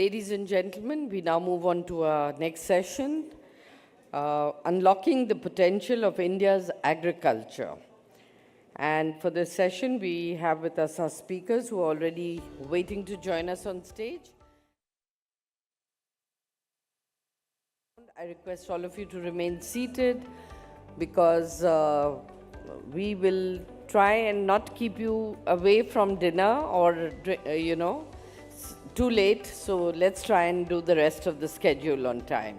Ladies and gentlemen, we now move on to our next session, Unlocking the Potential of India's Agriculture. And for this session, we have with us our speakers who are already waiting to join us on stage. I request all of you to remain seated because we will try and not keep you away from dinner or, too late. So let's try and do the rest of the schedule on time.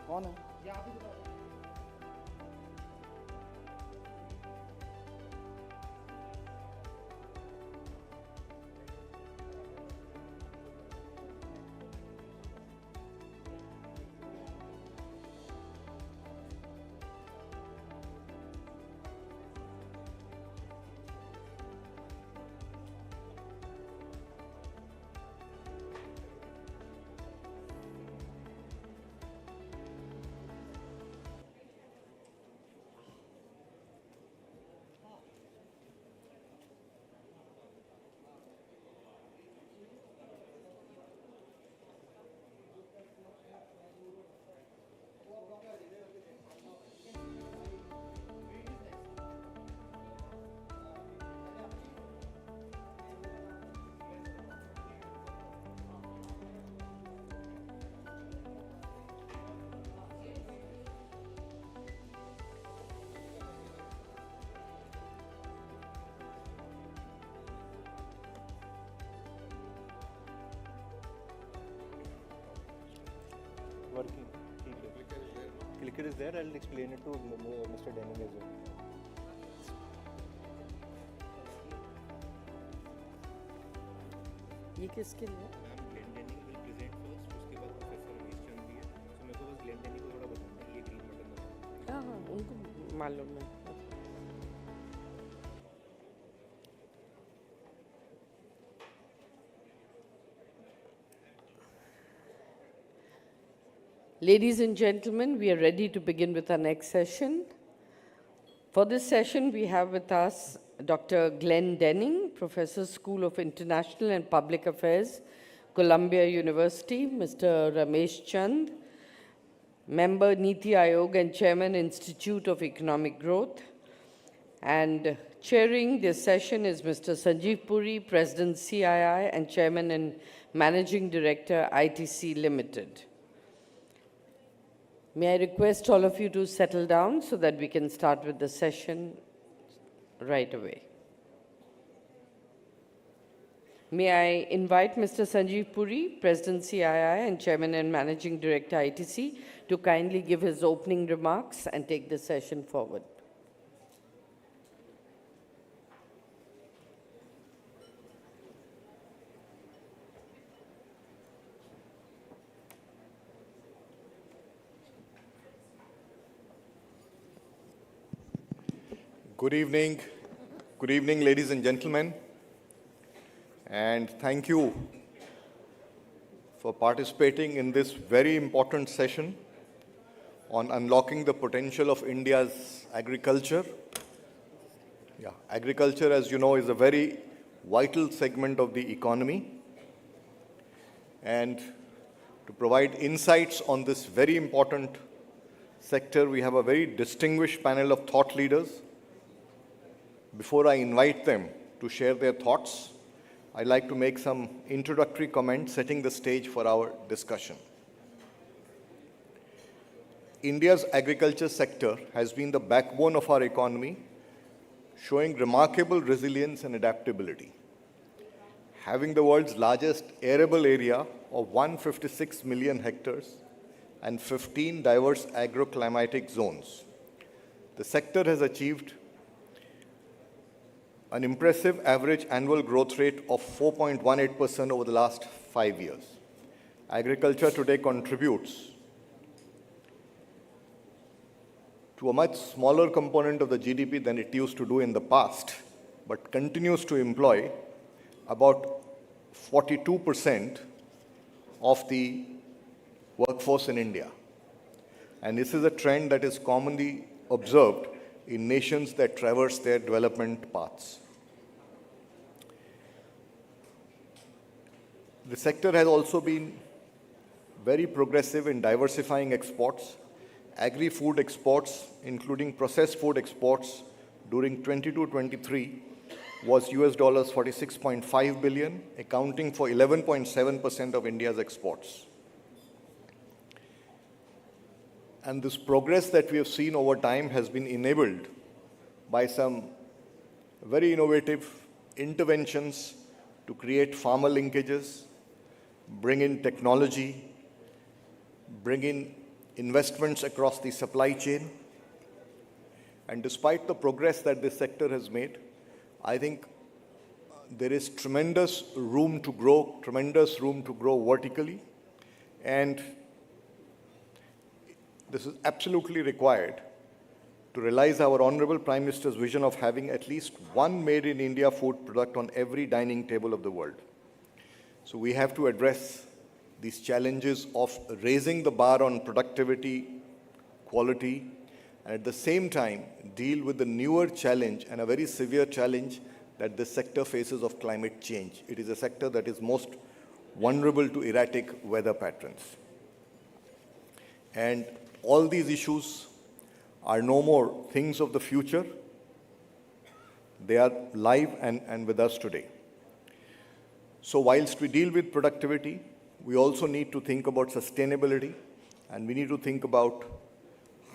कौन है? Working. Clicker is there. I'll explain it to Mr. Denning as well. ये किसके लिए? Glenn Denning will present first. उसके बाद professor Ramesh Chand भी है. So मेरे को बस Glenn Denning को थोड़ा बताना है ये ग्रीन बटन दबाना. हाँ, उनको मालूम है. Ladies and gentlemen, we are ready to begin with our next session. For this session, we have with us Dr. Glenn Denning, Professor, School of International and Public Affairs, Columbia University, Mr. Ramesh Chand, Member Niti Aayog and Chairman, Institute of Economic Growth. And chairing this session is Mr. Sanjeev Puri, President CII and Chairman and Managing Director, ITC Limited. May I request all of you to settle down so that we can start with the session right away. May I invite Mr. Sanjeev Puri, President CII and Chairman and Managing Director ITC, to kindly give his opening remarks and take the session forward. Good evening, ladies and gentlemen, and thank you for participating in this very important session on unlocking the potential of India's agriculture. Agriculture, as you know, is a very vital segment of the economy, and to provide insights on this very important sector, we have a very distinguished panel of thought leaders. Before I invite them to share their thoughts, I'd like to make some introductory comments setting the stage for our discussion. India's agriculture sector has been the backbone of our economy showing remarkable resilience and adaptability. Having the world's largest arable area of 156 million hectares and 15 diverse agroclimatic zones, the sector has achieved an impressive average annual growth rate of 4.18% over the last 5 years. Agriculture today contributes to a much smaller component of the GDP than it used to do in the past, but continues to employ about 42% of the workforce in India. And this is a trend that is commonly observed in nations that traverse their development paths. The sector has also been very progressive in diversifying exports. Agri-food exports, including processed food exports, during 22-23 was US dollars 46.5 billion, accounting for 11.7% of India's exports. And this progress that we have seen over time has been enabled by some very innovative interventions to create farmer linkages, bring in technology, bring in investments across the supply chain. And despite the progress that this sector has made, I think there is tremendous room to grow vertically. And this is absolutely required to realize our Honorable Prime Minister's vision of having at least one made in India food product on every dining table of the world. So we have to address these challenges of raising the bar on productivity, quality, and at the same time deal with the newer challenge and a very severe challenge that this sector faces of climate change. It is a sector that is most vulnerable to erratic weather patterns. And all these issues are no more things of the future. They are live and with us today. So whilst we deal with productivity, we also need to think about sustainability, and we need to think about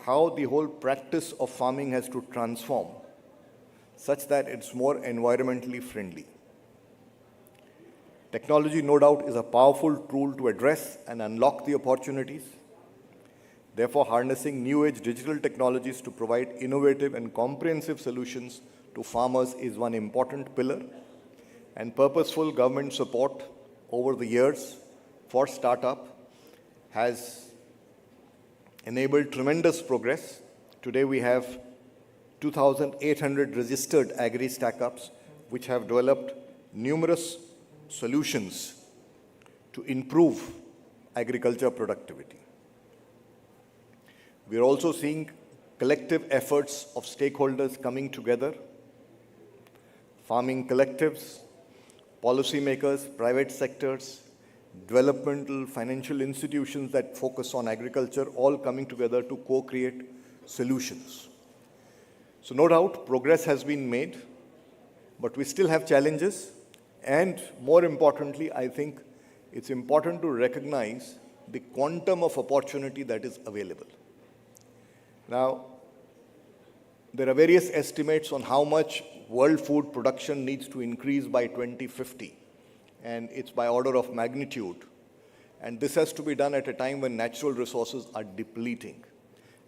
how the whole practice of farming has to transform such that it's more environmentally friendly. Technology, no doubt, is a powerful tool to address and unlock the opportunities. Therefore, harnessing new-age digital technologies to provide innovative and comprehensive solutions to farmers is one important pillar, and purposeful government support over the years for startup has enabled tremendous progress. Today we have 2,800 registered agri-startups which have developed numerous solutions to improve agriculture productivity. We are also seeing collective efforts of stakeholders coming together, farming collectives, policymakers, private sectors, developmental financial institutions that focus on agriculture, all coming together to co-create solutions. So no doubt progress has been made, but we still have challenges. And more importantly, I think it's important to recognize the quantum of opportunity that is available. Now, there are various estimates on how much world food production needs to increase by 2050. And it's by order of magnitude. And this has to be done at a time when natural resources are depleting.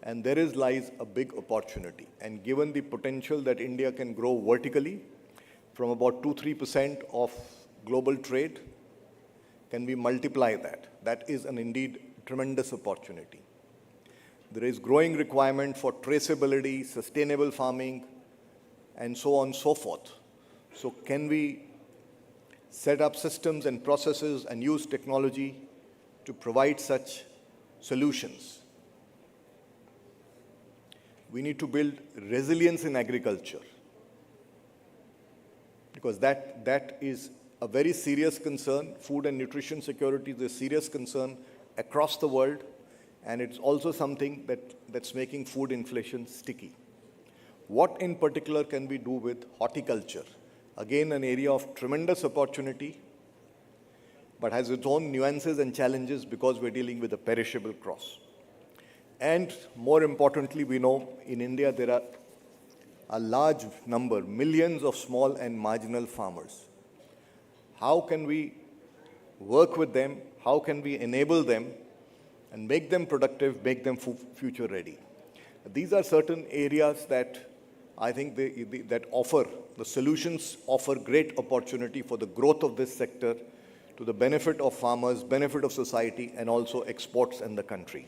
And there lies a big opportunity. And given the potential that India can grow vertically from about 2-3% of global trade, can we multiply that? That is an indeed tremendous opportunity. There is growing requirement for traceability, sustainable farming, and so on and so forth. So can we set up systems and processes and use technology to provide such solutions? We need to build resilience in agriculture, because that is a very serious concern. Food and nutrition security is a serious concern across the world, and it's also something that's making food inflation sticky. What in particular can we do with horticulture? Again, an area of tremendous opportunity, but has its own nuances and challenges because we're dealing with a perishable cross. And more importantly, we know in India there are a large number, millions of small and marginal farmers. How can we work with them? How can we enable them and make them productive, make them future ready? These are certain areas that I think that offer, the solutions offer great opportunity for the growth of this sector to the benefit of farmers, benefit of society, and also exports in the country.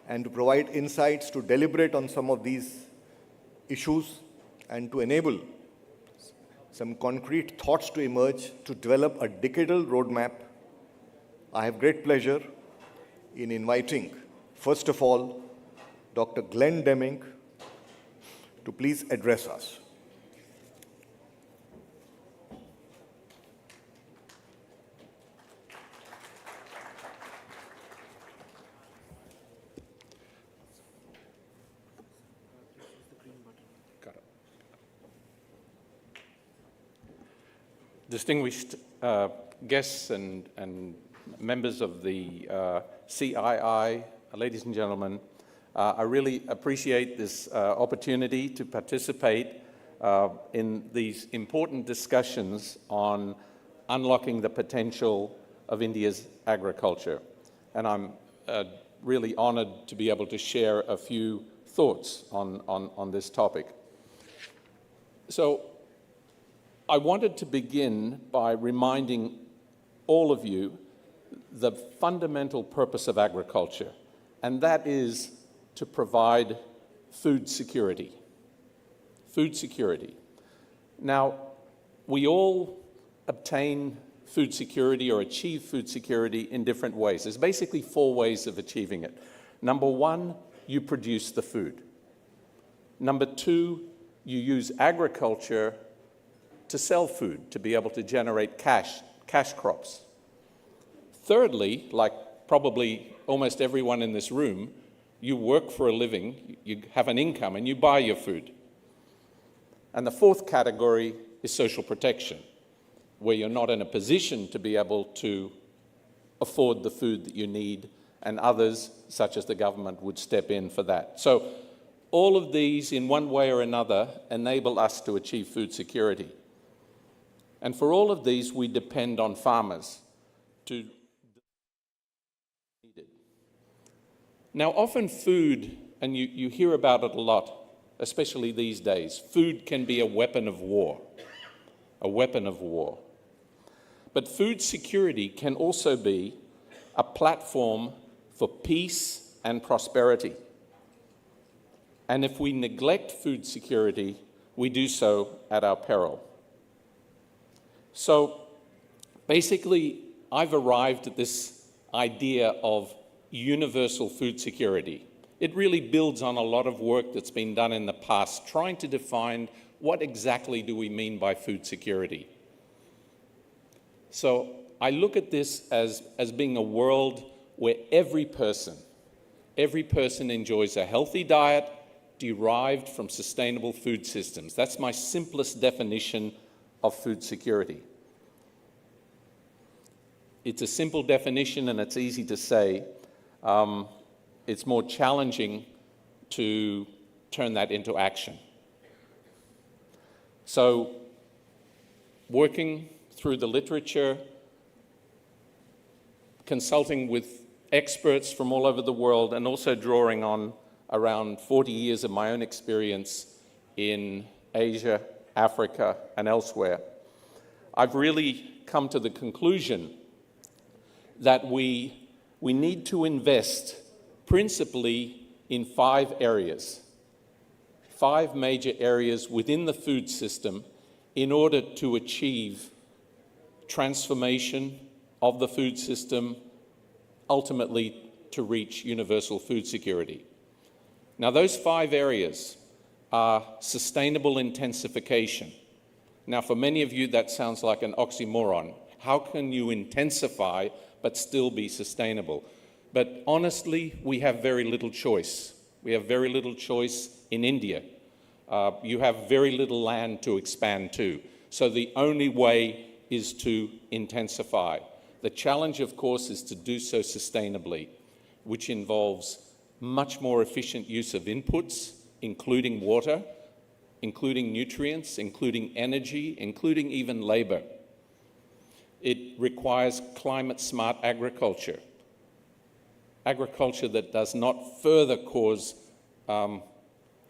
And to provide insights, to deliberate on some of these issues, and to enable some concrete thoughts to emerge, to develop a decadal roadmap, I have great pleasure in inviting, first of all, Dr. Glenn Deming to please address us. Distinguished guests and members of the CII, ladies and gentlemen, I really appreciate this opportunity to participate in these important discussions on unlocking the potential of India's agriculture. And I'm really honored to be able to share a few thoughts on this topic. So I wanted to begin by reminding all of you the fundamental purpose of agriculture, and that is to provide food security. Food security. Now, we all obtain food security or achieve food security in different ways. There's basically 4 ways of achieving it. Number 1, you produce the food. Number 2, you use agriculture to sell food, to be able to generate cash crops. Thirdly, like probably almost everyone in this room, you work for a living, you have an income, and you buy your food. And the 4th category is social protection, where you're not in a position to be able to afford the food that you need, and others, such as the government, would step in for that. So all of these, in one way or another, enable us to achieve food security. And for all of these, we depend on farmers to needed. Now, often food, and you hear about it a lot, especially these days, food can be a weapon of war, a weapon of war. But food security can also be a platform for peace and prosperity. And if we neglect food security, we do so at our peril. So basically, I've arrived at this idea of universal food security. It really builds on a lot of work that's been done in the past, trying to define what exactly do we mean by food security. So I look at this as being a world where every person enjoys a healthy diet derived from sustainable food systems. That's my simplest definition of food security. It's a simple definition and it's easy to say. It's more challenging to turn that into action. So, working through the literature, consulting with experts from all over the world, and also drawing on around 40 years of my own experience in Asia, Africa, and elsewhere, I've really come to the conclusion that we need to invest principally in 5 areas, 5 major areas within the food system in order to achieve transformation of the food system, ultimately to reach universal food security. Now, those 5 areas are sustainable intensification. Now, for many of you, that sounds like an oxymoron. How can you intensify but still be sustainable? But honestly, we have very little choice. We have very little choice in India. You have very little land to expand to. So the only way is to intensify. The challenge, of course, is to do so sustainably, which involves much more efficient use of inputs, including water, including nutrients, including energy, including even labor. It requires climate-smart agriculture, agriculture that does not further cause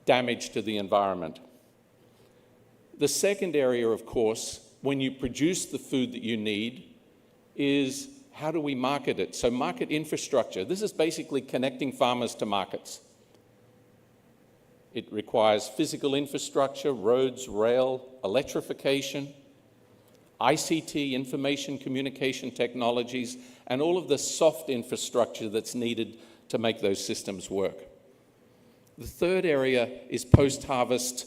damage to the environment. The second area, of course, when you produce the food that you need, is how do we market it? So market infrastructure. This is basically connecting farmers to markets. It requires physical infrastructure, roads, rail, electrification, ICT, information communication technologies, and all of the soft infrastructure that's needed to make those systems work. The third area is post-harvest,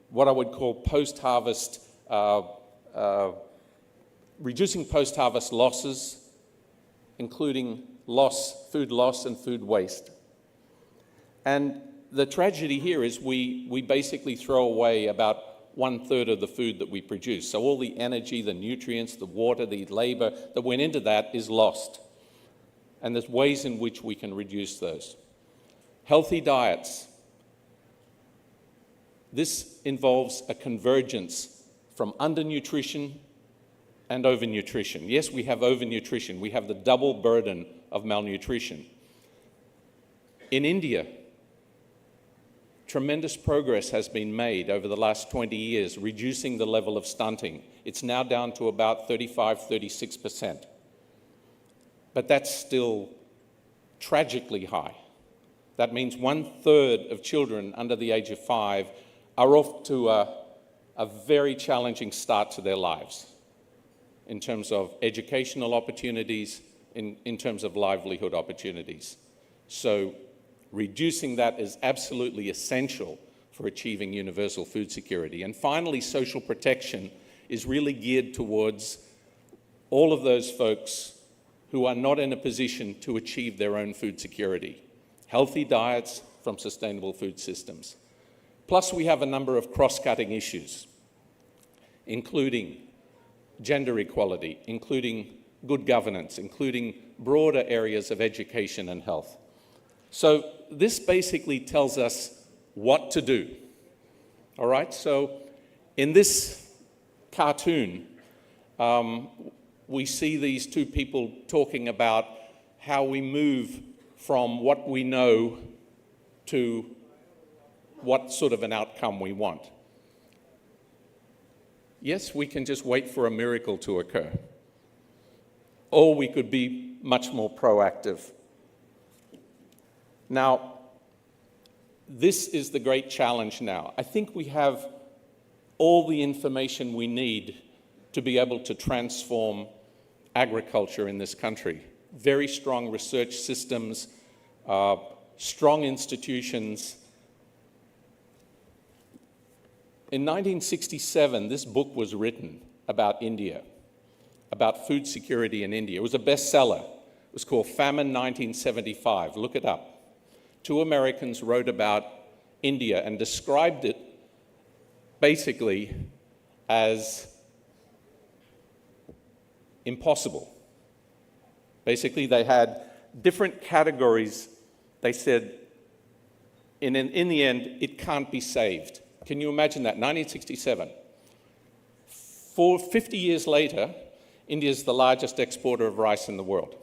what I would call post-harvest, reducing post-harvest losses, including food loss and food waste. And the tragedy here is we basically throw away about 1/3 of the food that we produce. So all the energy, the nutrients, the water, the labor that went into that is lost. And there's ways in which we can reduce those. Healthy diets. This involves a convergence from undernutrition and overnutrition. Yes, we have overnutrition. We have the double burden of malnutrition. In India, tremendous progress has been made over the last 20 years, reducing the level of stunting. It's now down to about 35–36%. But that's still tragically high. That means 1/3 of children under the age of 5 are off to a very challenging start to their lives in terms of educational opportunities, in terms of livelihood opportunities. So reducing that is absolutely essential for achieving universal food security. And finally, social protection is really geared towards all of those folks who are not in a position to achieve their own food security. Healthy diets from sustainable food systems. Plus, we have a number of cross-cutting issues, including gender equality, including good governance, including broader areas of education and health. So this basically tells us what to do. All right, so in this cartoon, we see these two people talking about how we move from what we know to what sort of an outcome we want. Yes, we can just wait for a miracle to occur, or we could be much more proactive. Now, this is the great challenge now. I think we have all the information we need to be able to transform agriculture in this country. Very strong research systems, strong institutions. In 1967, this book was written about India, about food security in India. It was a bestseller. It was called Famine 1975. Look it up. Two Americans wrote about India and described it basically as impossible. Basically, they had different categories. They said, in the end, it can't be saved. Can you imagine that? 1967. 50 years later, India is the largest exporter of rice in the world.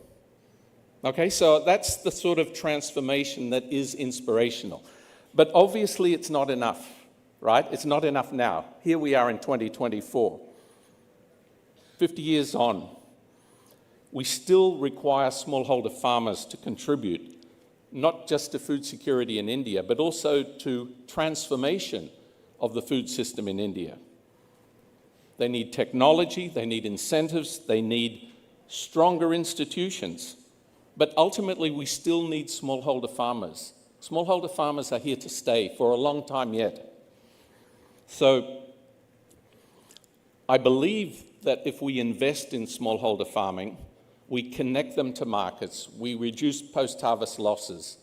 Okay, so that's the sort of transformation that is inspirational. But obviously it's not enough, right? It's not enough now. Here we are in 2024. 50 years on, we still require smallholder farmers to contribute, not just to food security in India, but also to transformation of the food system in India. They need technology, they need incentives, they need stronger institutions. But ultimately, we still need smallholder farmers. Smallholder farmers are here to stay for a long time yet. So I believe that if we invest in smallholder farming, we connect them to markets, we reduce post-harvest losses,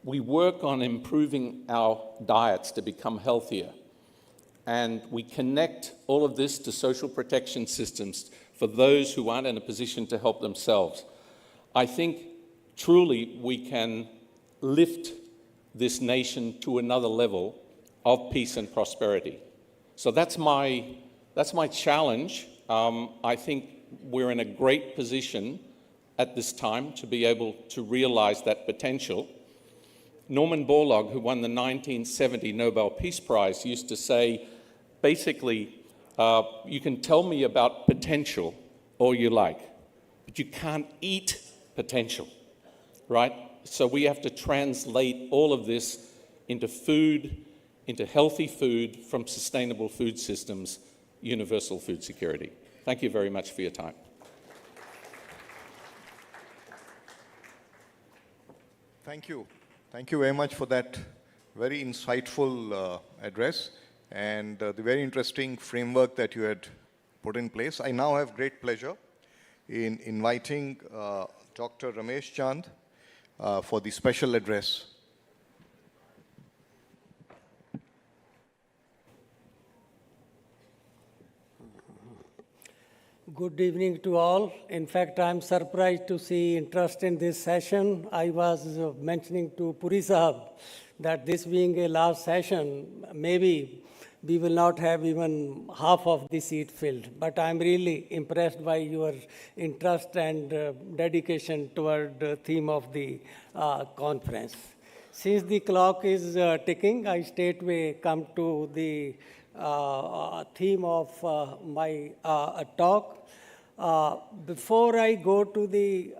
we work on improving our diets to become healthier, and we connect all of this to social protection systems for those who aren't in a position to help themselves. I think truly we can lift this nation to another level of peace and prosperity. So that's my challenge. I think we're in a great position at this time to be able to realize that potential. Norman Borlaug, who won the 1970 Nobel Peace Prize, used to say, basically, you can tell me about potential all you like, but you can't eat potential, right? So we have to translate all of this into food, into healthy food from sustainable food systems, universal food security. Thank you very much for your time. Thank you. Thank you very much for that very insightful address and the very interesting framework that you had put in place. I now have great pleasure in inviting Dr. Ramesh Chand for the special address. Good evening to all. In fact, I'm surprised to see interest in this session. I was mentioning to Puri Sahab that this being a last session, maybe we will not have even half of the seat filled. But I'm really impressed by your interest and dedication toward the theme of the conference. Since the clock is ticking, I straightway come to the theme of my talk. Before I go to the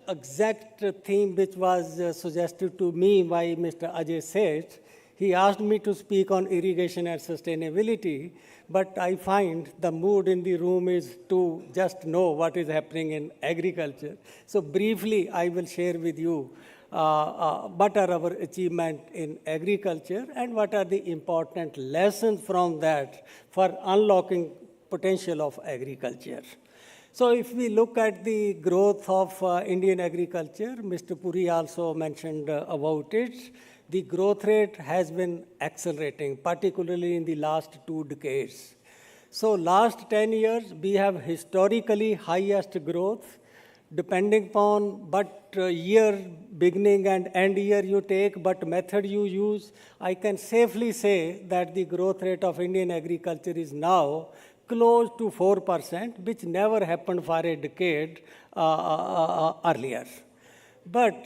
exact theme which was suggested to me by Mr. Ajay Seth, he asked me to speak on irrigation and sustainability, but I find the mood in the room is to just know what is happening in agriculture. So briefly, I will share with you what are our achievements in agriculture and what are the important lessons from that for unlocking potential of agriculture. So if we look at the growth of Indian agriculture, Mr. Puri also mentioned about it. The growth rate has been accelerating, particularly in the last 2 decades. So last 10 years, we have historically highest growth, depending upon what year, beginning and end year you take, what method you use. I can safely say that the growth rate of Indian agriculture is now close to 4%, which never happened for a decade earlier. But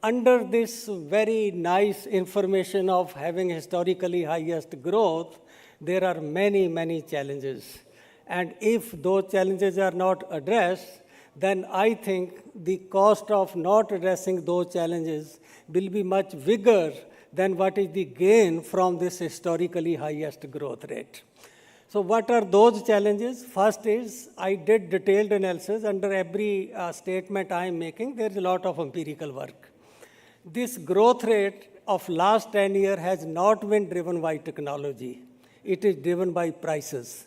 under this very nice information of having historically highest growth, there are many, many challenges. And if those challenges are not addressed, then I think the cost of not addressing those challenges will be much bigger than what is the gain from this historically highest growth rate. So what are those challenges? First is, I did detailed analysis. Under every statement I am making, there is a lot of empirical work. This growth rate of last 10 years has not been driven by technology. It is driven by prices.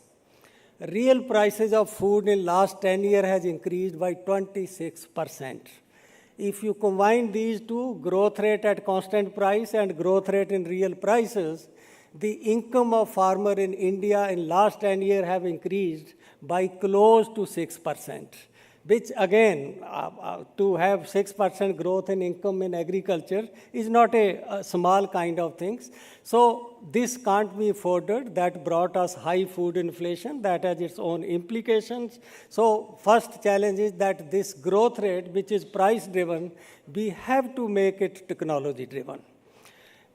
Real prices of food in last 10 years has increased by 26%. If you combine these two, growth rate at constant price and growth rate in real prices, the income of farmer in India in last 10 years have increased by close to 6%, which again, to have 6% growth in income in agriculture is not a small kind of things. So this can't be afforded. That brought us high food inflation. That has its own implications. So first challenge is that this growth rate, which is price driven, we have to make it technology driven.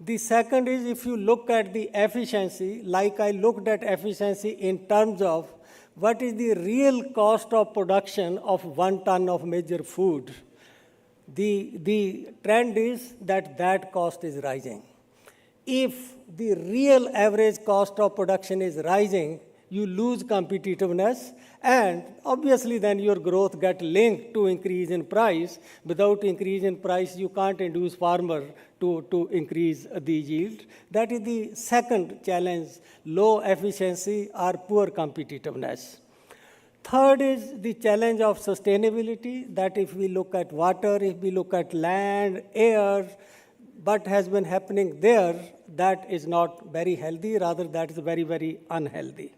The second is, if you look at the efficiency, like I looked at efficiency in terms of what is the real cost of production of 1 ton of major food, the trend is that that cost is rising. If the real average cost of production is rising, you lose competitiveness, and obviously then your growth gets linked to increase in price. Without increase in price, you can't induce farmer to increase the yield. That is the second challenge, low efficiency or poor competitiveness. Third is the challenge of sustainability, that if we look at water, if we look at land, air, what has been happening there, that is not very healthy, rather that is very, very unhealthy.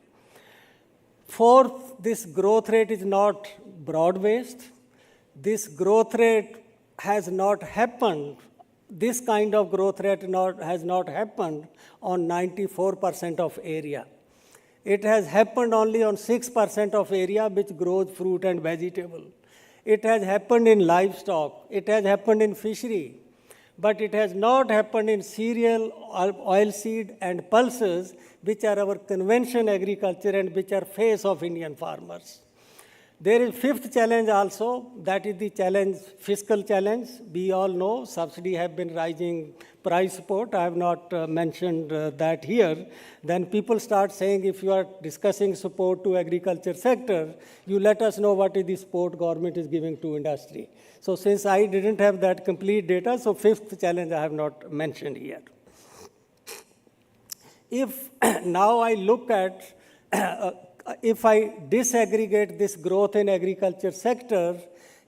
Fourth, this growth rate is not broad-based. This growth rate has not happened this kind of growth rate has not happened on 94% of area. It has happened only on 6% of area which grows fruit and vegetable. It has happened in livestock. It has happened in fishery. But it has not happened in cereal, oilseed, and pulses, which are our convention agriculture and which are face of Indian farmers. There is fifth challenge also, that is the challenge, fiscal challenge. We all know subsidy have been rising, price support. I have not mentioned that here. Then people start saying if you are discussing support to agriculture sector, you let us know what is the support government is giving to industry. So since I didn't have that complete data, so fifth challenge I have not mentioned here. If now I look at if I disaggregate this growth in agriculture sector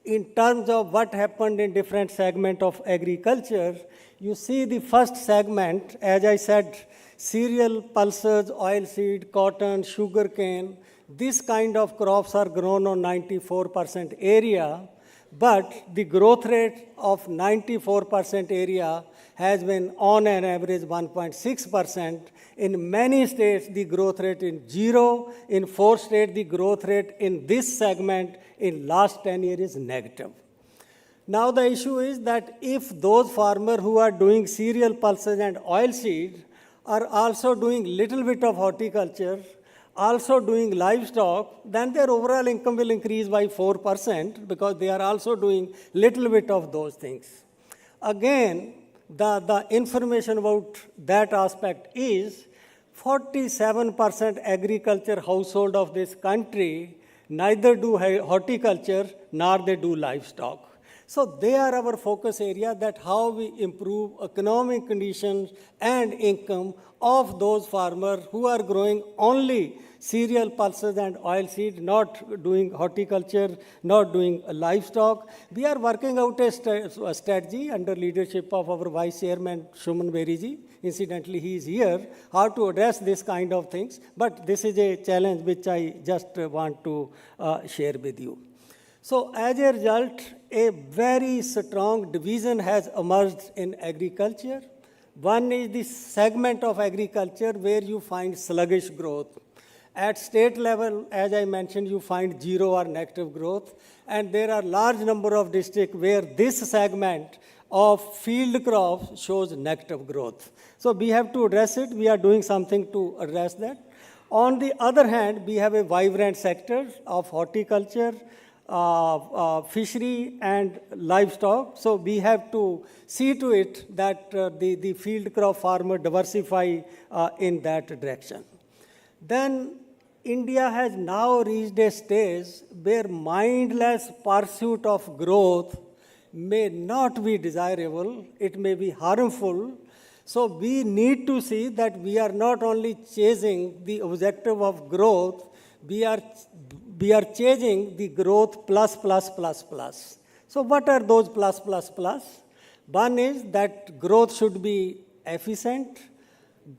in terms of what happened in different segment of agriculture, you see the first segment, as I said, cereal, pulses, oilseed, cotton, sugarcane, this kind of crops are grown on 94% area, but the growth rate of 94% area has been on an average 1.6%. In many states, the growth rate is 0. In 4 states, the growth rate in this segment in last 10 years is negative. Now the issue is that if those farmers who are doing cereal, pulses, and oilseed are also doing little bit of horticulture, also doing livestock, then their overall income will increase by 4% because they are also doing little bit of those things. Again, the information about that aspect is 47% agriculture household of this country neither do horticulture nor they do livestock. So they are our focus area, that how we improve economic conditions and income of those farmers who are growing only cereal, pulses, and oilseed, not doing horticulture, not doing livestock. We are working out a strategy under leadership of our Vice Chairman, Shuman Beriji. Incidentally, he is here, how to address this kind of things. But this is a challenge which I just want to share with you. So as a result, a very strong division has emerged in agriculture. One is the segment of agriculture where you find sluggish growth. At state level, as I mentioned, you find 0 or negative growth. And there are large number of districts where this segment of field crops shows negative growth. So we have to address it. We are doing something to address that. On the other hand, we have a vibrant sector of horticulture, fishery, and livestock. So we have to see to it that the field crop farmer diversify in that direction. Then India has now reached a stage where mindless pursuit of growth may not be desirable, it may be harmful. So we need to see that we are not only chasing the objective of growth, we are chasing the growth plus. So what are those plus? One is that growth should be efficient,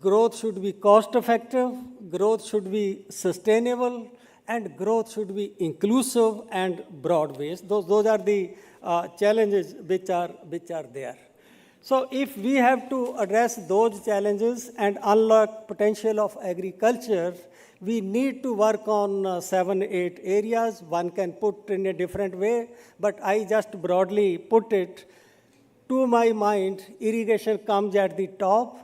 growth should be cost-effective, growth should be sustainable, and growth should be inclusive and broad-based. Those are the challenges which are there. So if we have to address those challenges and unlock potential of agriculture, we need to work on 7, 8 areas. One can put in a different way, but I just broadly put it. To my mind, irrigation comes at the top.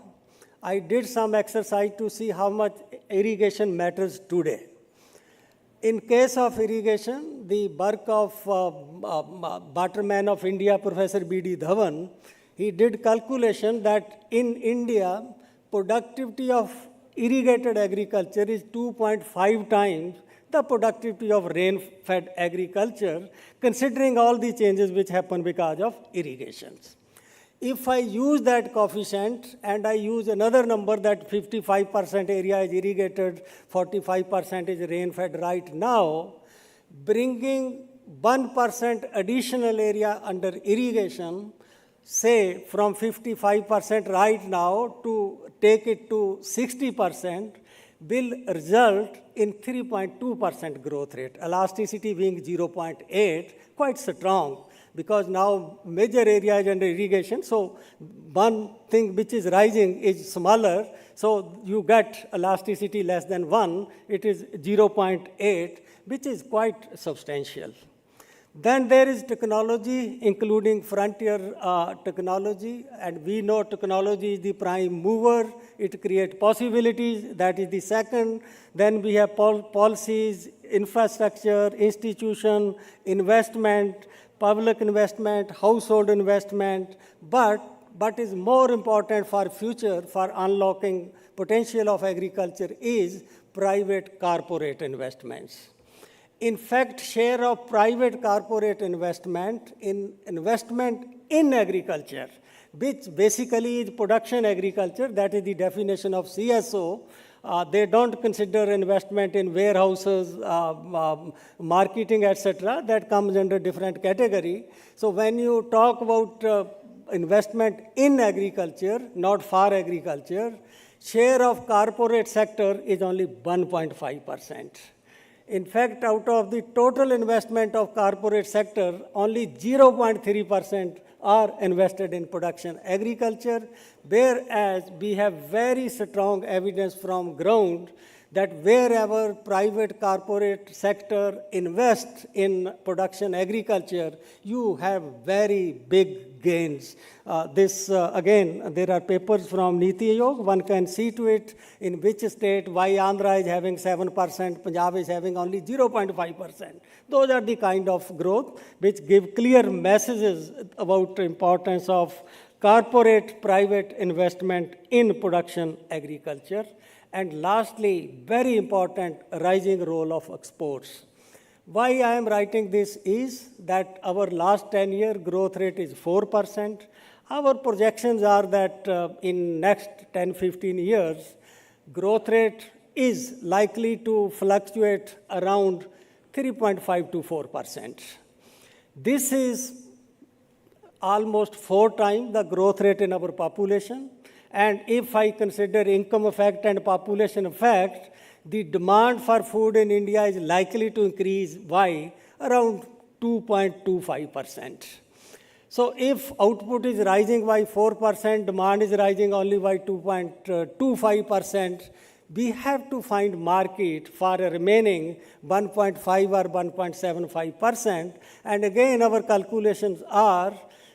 I did some exercise to see how much irrigation matters today. In case of irrigation, the work of Waterman of India, Professor B.D. Dhawan, he did calculation that in India, productivity of irrigated agriculture is 2.5 times the productivity of rain-fed agriculture, considering all the changes which happen because of irrigations. If I use that coefficient and I use another number that 55% area is irrigated, 45% is rain-fed right now, bringing 1% additional area under irrigation, say from 55% right now to take it to 60%, will result in 3.2% growth rate, elasticity being 0.8, quite strong. because now major area is under irrigation. So one thing which is rising is smaller. So you get elasticity less than 1. It is 0.8, which is quite substantial. Then there is technology, including frontier technology, and we know technology is the prime mover. It creates possibilities. That is the second. Then we have policies, infrastructure, institution, investment, public investment, household investment. But is more important for future, for unlocking potential of agriculture is private corporate investments. In fact, share of private corporate investment in agriculture, which basically is production agriculture, that is the definition of CSO. They don't consider investment in warehouses, marketing, etc. That comes under different category. So when you talk about investment in agriculture, not for agriculture, share of corporate sector is only 1.5%. In fact, out of the total investment of corporate sector, only 0.3% are invested in production agriculture, whereas we have very strong evidence from ground that wherever private corporate sector invests in production agriculture, you have very big gains. Again, there are papers from Niti Aayog. One can see to it in which state, why Andhra is having 7%, Punjab is having only 0.5%. Those are the kind of growth which give clear messages about the importance of corporate private investment in production agriculture. And lastly, very important, rising role of exports. Why I am writing this is that our last 10-year growth rate is 4%. Our projections are that in next 10-15 years, growth rate is likely to fluctuate around 3.5 to 4%. This is almost 4 times the growth rate in our population. And if I consider income effect and population effect, the demand for food in India is likely to increase by around 2.25%. So if output is rising by 4%, demand is rising only by 2.25%, we have to find market for a remaining 1.5 or 1.75%. And again, our calculations are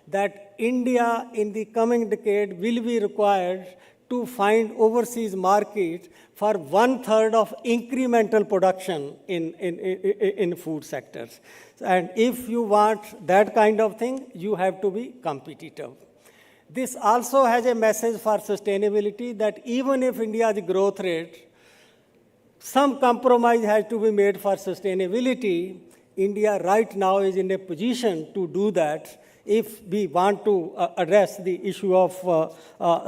that India in the coming decade will be required to find overseas market for 1/3 of incremental production in food sectors. And if you want that kind of thing, you have to be competitive. This also has a message for sustainability that even if India's growth rate, some compromise has to be made for sustainability. India right now is in a position to do that if we want to address the issue of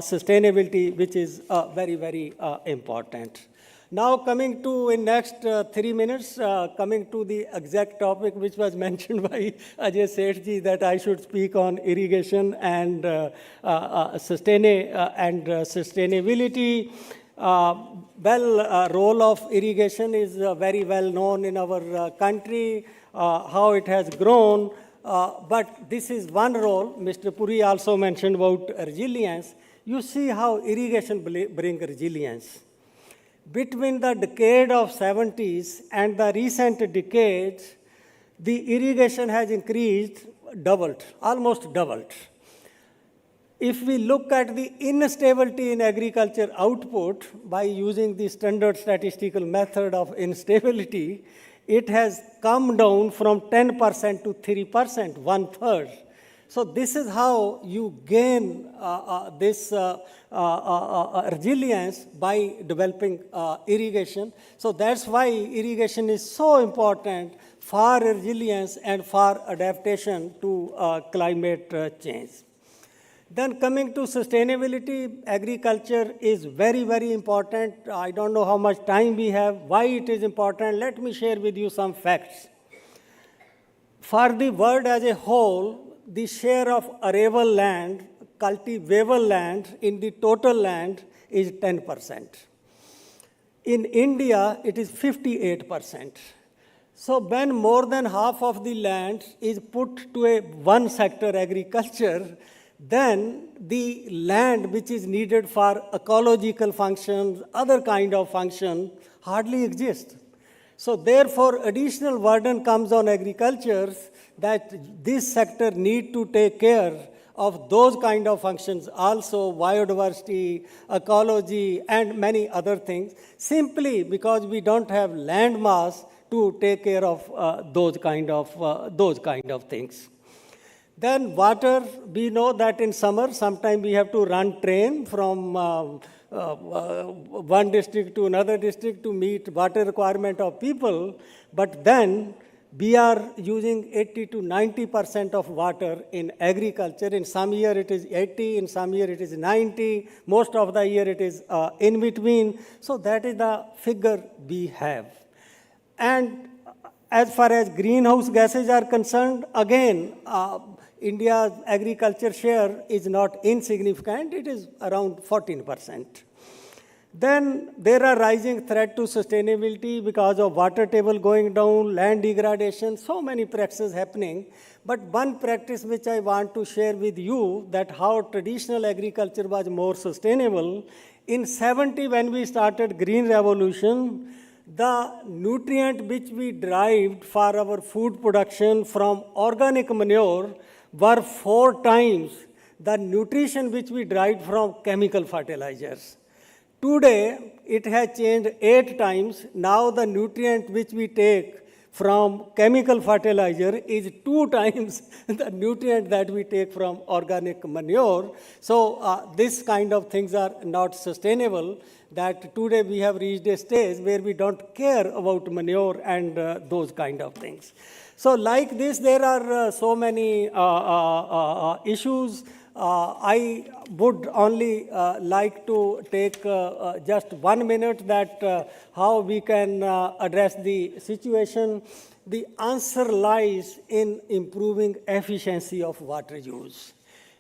sustainability, which is very, very important. Now coming to, in next 3 minutes, coming to the exact topic which was mentioned by Ajay Sethji, that I should speak on irrigation and sustainability. Role of irrigation is very well known in our country, how it has grown. But this is one role. Mr. Puri also mentioned about resilience. You see how irrigation brings resilience. Between the decade of 70s and the recent decades, the irrigation has increased, almost doubled. If we look at the instability in agriculture output by using the standard statistical method of instability, it has come down from 10% to 3%, 1/3. So this is how you gain this resilience by developing irrigation. So that's why irrigation is so important for resilience and for adaptation to climate change. Then coming to sustainability, agriculture is very, very important. I don't know how much time we have, why it is important. Let me share with you some facts. For the world as a whole, the share of arable land, cultivable land in the total land is 10%. In India, it is 58%. So when more than half of the land is put to a one sector agriculture, then the land which is needed for ecological functions, other kind of function, hardly exists. So therefore, additional burden comes on agriculture that this sector need to take care of those kind of functions, also biodiversity, ecology, and many other things, simply because we don't have land mass to take care of those kind of things. Then water, we know that in summer, sometimes we have to run train from one district to another district to meet water requirement of people, but then we are using 80 to 90% of water in agriculture. In some year it is 80, in some year it is 90, most of the year it is in between. So that is the figure we have. And as far as greenhouse gases are concerned, again, India's agriculture share is not insignificant. It is around 14%. Then there are rising threat to sustainability because of water table going down, land degradation, so many practices happening. But one practice which I want to share with you, that how traditional agriculture was more sustainable. In 70, when we started Green Revolution, the nutrient which we derived for our food production from organic manure were 4 times the nutrition which we derived from chemical fertilizers. Today, it has changed 8 times. Now the nutrient which we take from chemical fertilizer is 2 times the nutrient that we take from organic manure. So this kind of things are not sustainable, that today we have reached a stage where we don't care about manure and those kind of things. So like this, there are so many issues. I would only like to take just 1 minute that how we can address the situation. The answer lies in improving efficiency of water use.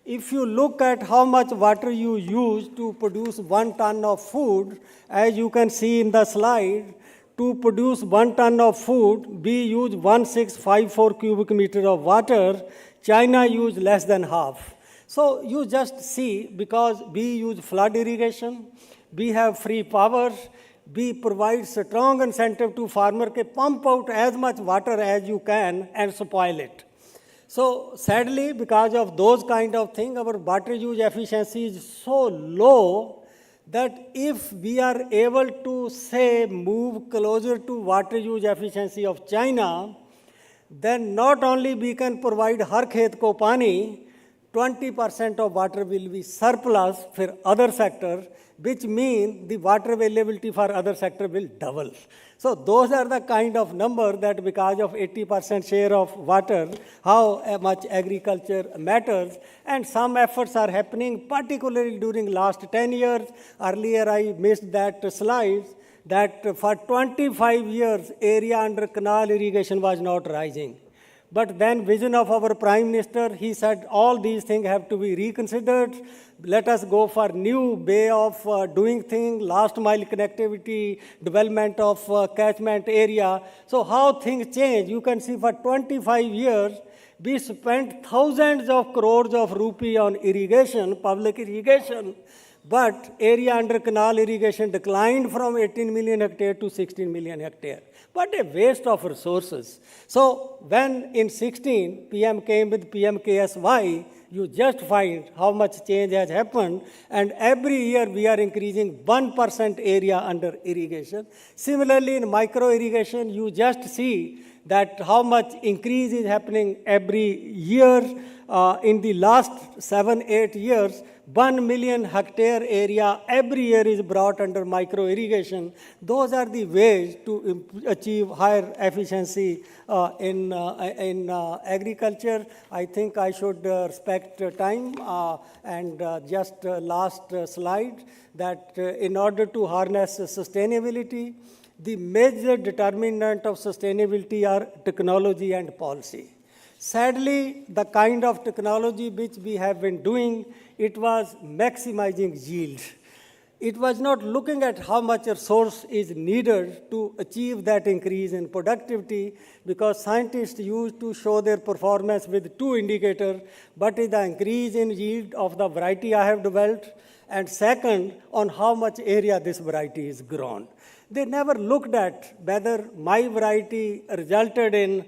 If you look at how much water you use to produce 1 ton of food, as you can see in the slide, to produce 1 ton of food, we use 1654 cubic meter of water. China use less than half. So you just see, because we use flood irrigation, we have free power, we provide strong incentive to farmer to pump out as much water as you can and spoil it. So sadly, because of those kind of things, our water use efficiency is so low that if we are able to, say, move closer to water use efficiency of China, then not only we can provide har khet ko pani, 20% of water will be surplus for other sector, which means the water availability for other sector will double. So those are the kind of number that because of 80% share of water, how much agriculture matters. And some efforts are happening, particularly during last 10 years. Earlier I missed that slide, that for 25 years, area under canal irrigation was not rising. But then vision of our Prime Minister, he said all these things have to be reconsidered. Let us go for new way of doing things, last mile connectivity, development of catchment area. So how things change, you can see for 25 years, we spent thousands of crores of rupee on irrigation, public irrigation, but area under canal irrigation declined from 18 million hectare to 16 million hectare. What a waste of resources. So when in 16, PM came with PMKSY, you just find how much change has happened. And every year we are increasing 1% area under irrigation. Similarly, in micro irrigation, you just see that how much increase is happening every year. In the last 7-8 years, 1 million hectare area every year is brought under micro irrigation. Those are the ways to achieve higher efficiency in agriculture. I think I should respect time and just last slide, that in order to harness sustainability, the major determinant of sustainability are technology and policy. Sadly, the kind of technology which we have been doing, it was maximizing yield. it was not looking at how much resource is needed to achieve that increase in productivity, because scientists used to show their performance with two indicators: what is the increase in yield of the variety I have developed, and second, on how much area this variety is grown. They never looked at whether my variety resulted in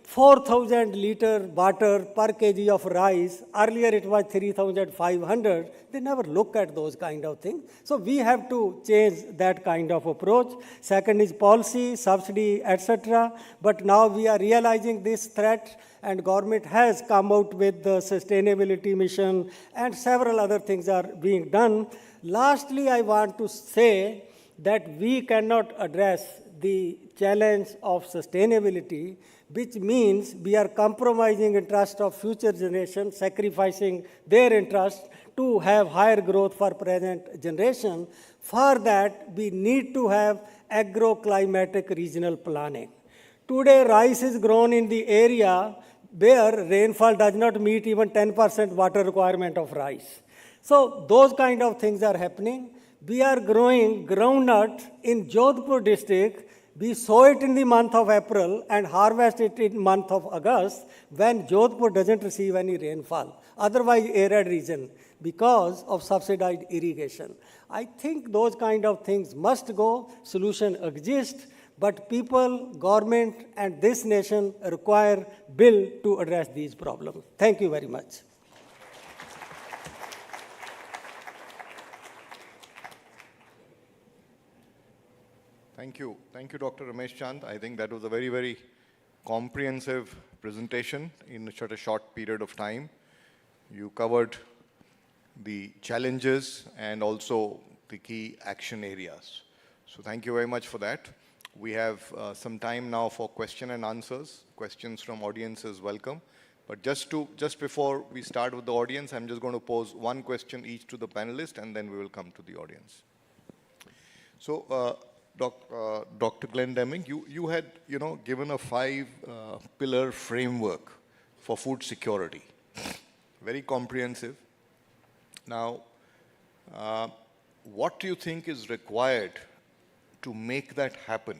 4,000 liter water per kg of rice. Earlier it was 3,500. They never look at those kind of things. So we have to change that kind of approach. Second is policy, subsidy, etc. But now we are realizing this threat, and government has come out with the sustainability mission, and several other things are being done. Lastly, I want to say that we cannot address the challenge of sustainability, which means we are compromising interest of future generations, sacrificing their interest to have higher growth for present generation. For that, we need to have agroclimatic regional planning. Today, rice is grown in the area where rainfall does not meet even 10% water requirement of rice. So those kind of things are happening. We are growing groundnut in Jodhpur district. We sow it in the month of April and harvest it in month of August, when Jodhpur doesn't receive any rainfall, otherwise arid region, because of subsidized irrigation. I think those kind of things must go. Solution exists, but people, government, and this nation require bill to address these problems. Thank you very much. Thank you. Thank you, Dr. Ramesh Chand. I think that was a very, very comprehensive presentation in such a short period of time. You covered the challenges and also the key action areas. So thank you very much for that. We have some time now for question and answers. Questions from audience is welcome. But just before we start with the audience, I'm just going to pose one question each to the panelists, and then we will come to the audience. So, Dr. Glenn Deming, you had given a 5-pillar framework for food security, very comprehensive. Now, what do you think is required to make that happen?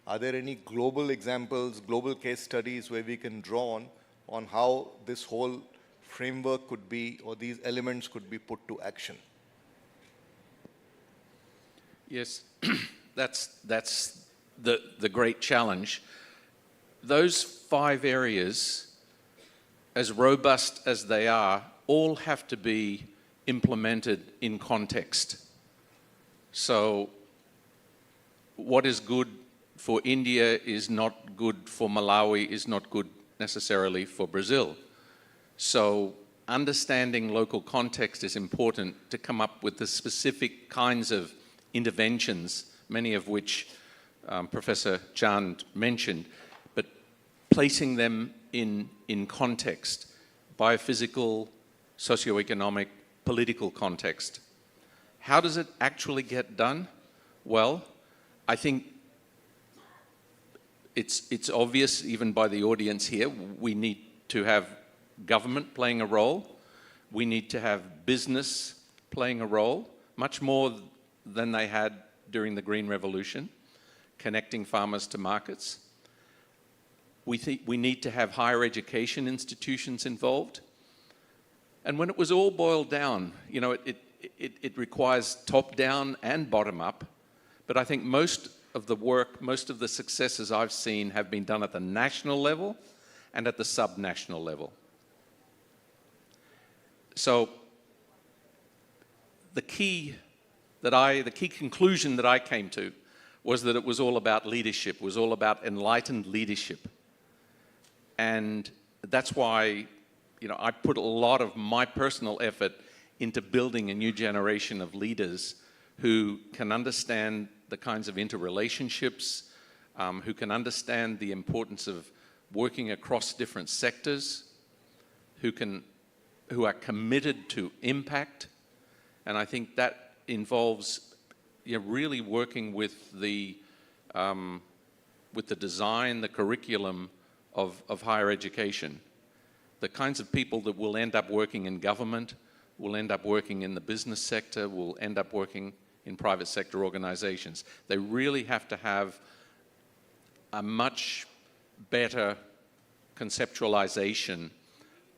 Are there any global examples, global case studies where we can draw on how this whole framework could be, or these elements could be put to action? Yes, that's the great challenge. Those 5 areas, as robust as they are, all have to be implemented in context. So what is good for India is not good for Malawi, is not good necessarily for Brazil. So understanding local context is important to come up with the specific kinds of interventions, many of which Professor Chand mentioned, but placing them in context, biophysical, socioeconomic, political context. How does it actually get done? Well, I think it's obvious even by the audience here. We need to have government playing a role. We need to have business playing a role, much more than they had during the Green Revolution, connecting farmers to markets. We need to have higher education institutions involved. And when it was all boiled down, it requires top-down and bottom-up. But I think most of the work, most of the successes I've seen have been done at the national level and at the sub-national level. So the key conclusion that I came to was that it was all about leadership, was all about enlightened leadership. And that's why, I put a lot of my personal effort into building a new generation of leaders who can understand the kinds of interrelationships, who can understand the importance of working across different sectors, who are committed to impact. And I think that involves really working with the design, the curriculum of higher education. The kinds of people that will end up working in government, will end up working in the business sector, will end up working in private sector organizations. They really have to have a much better conceptualization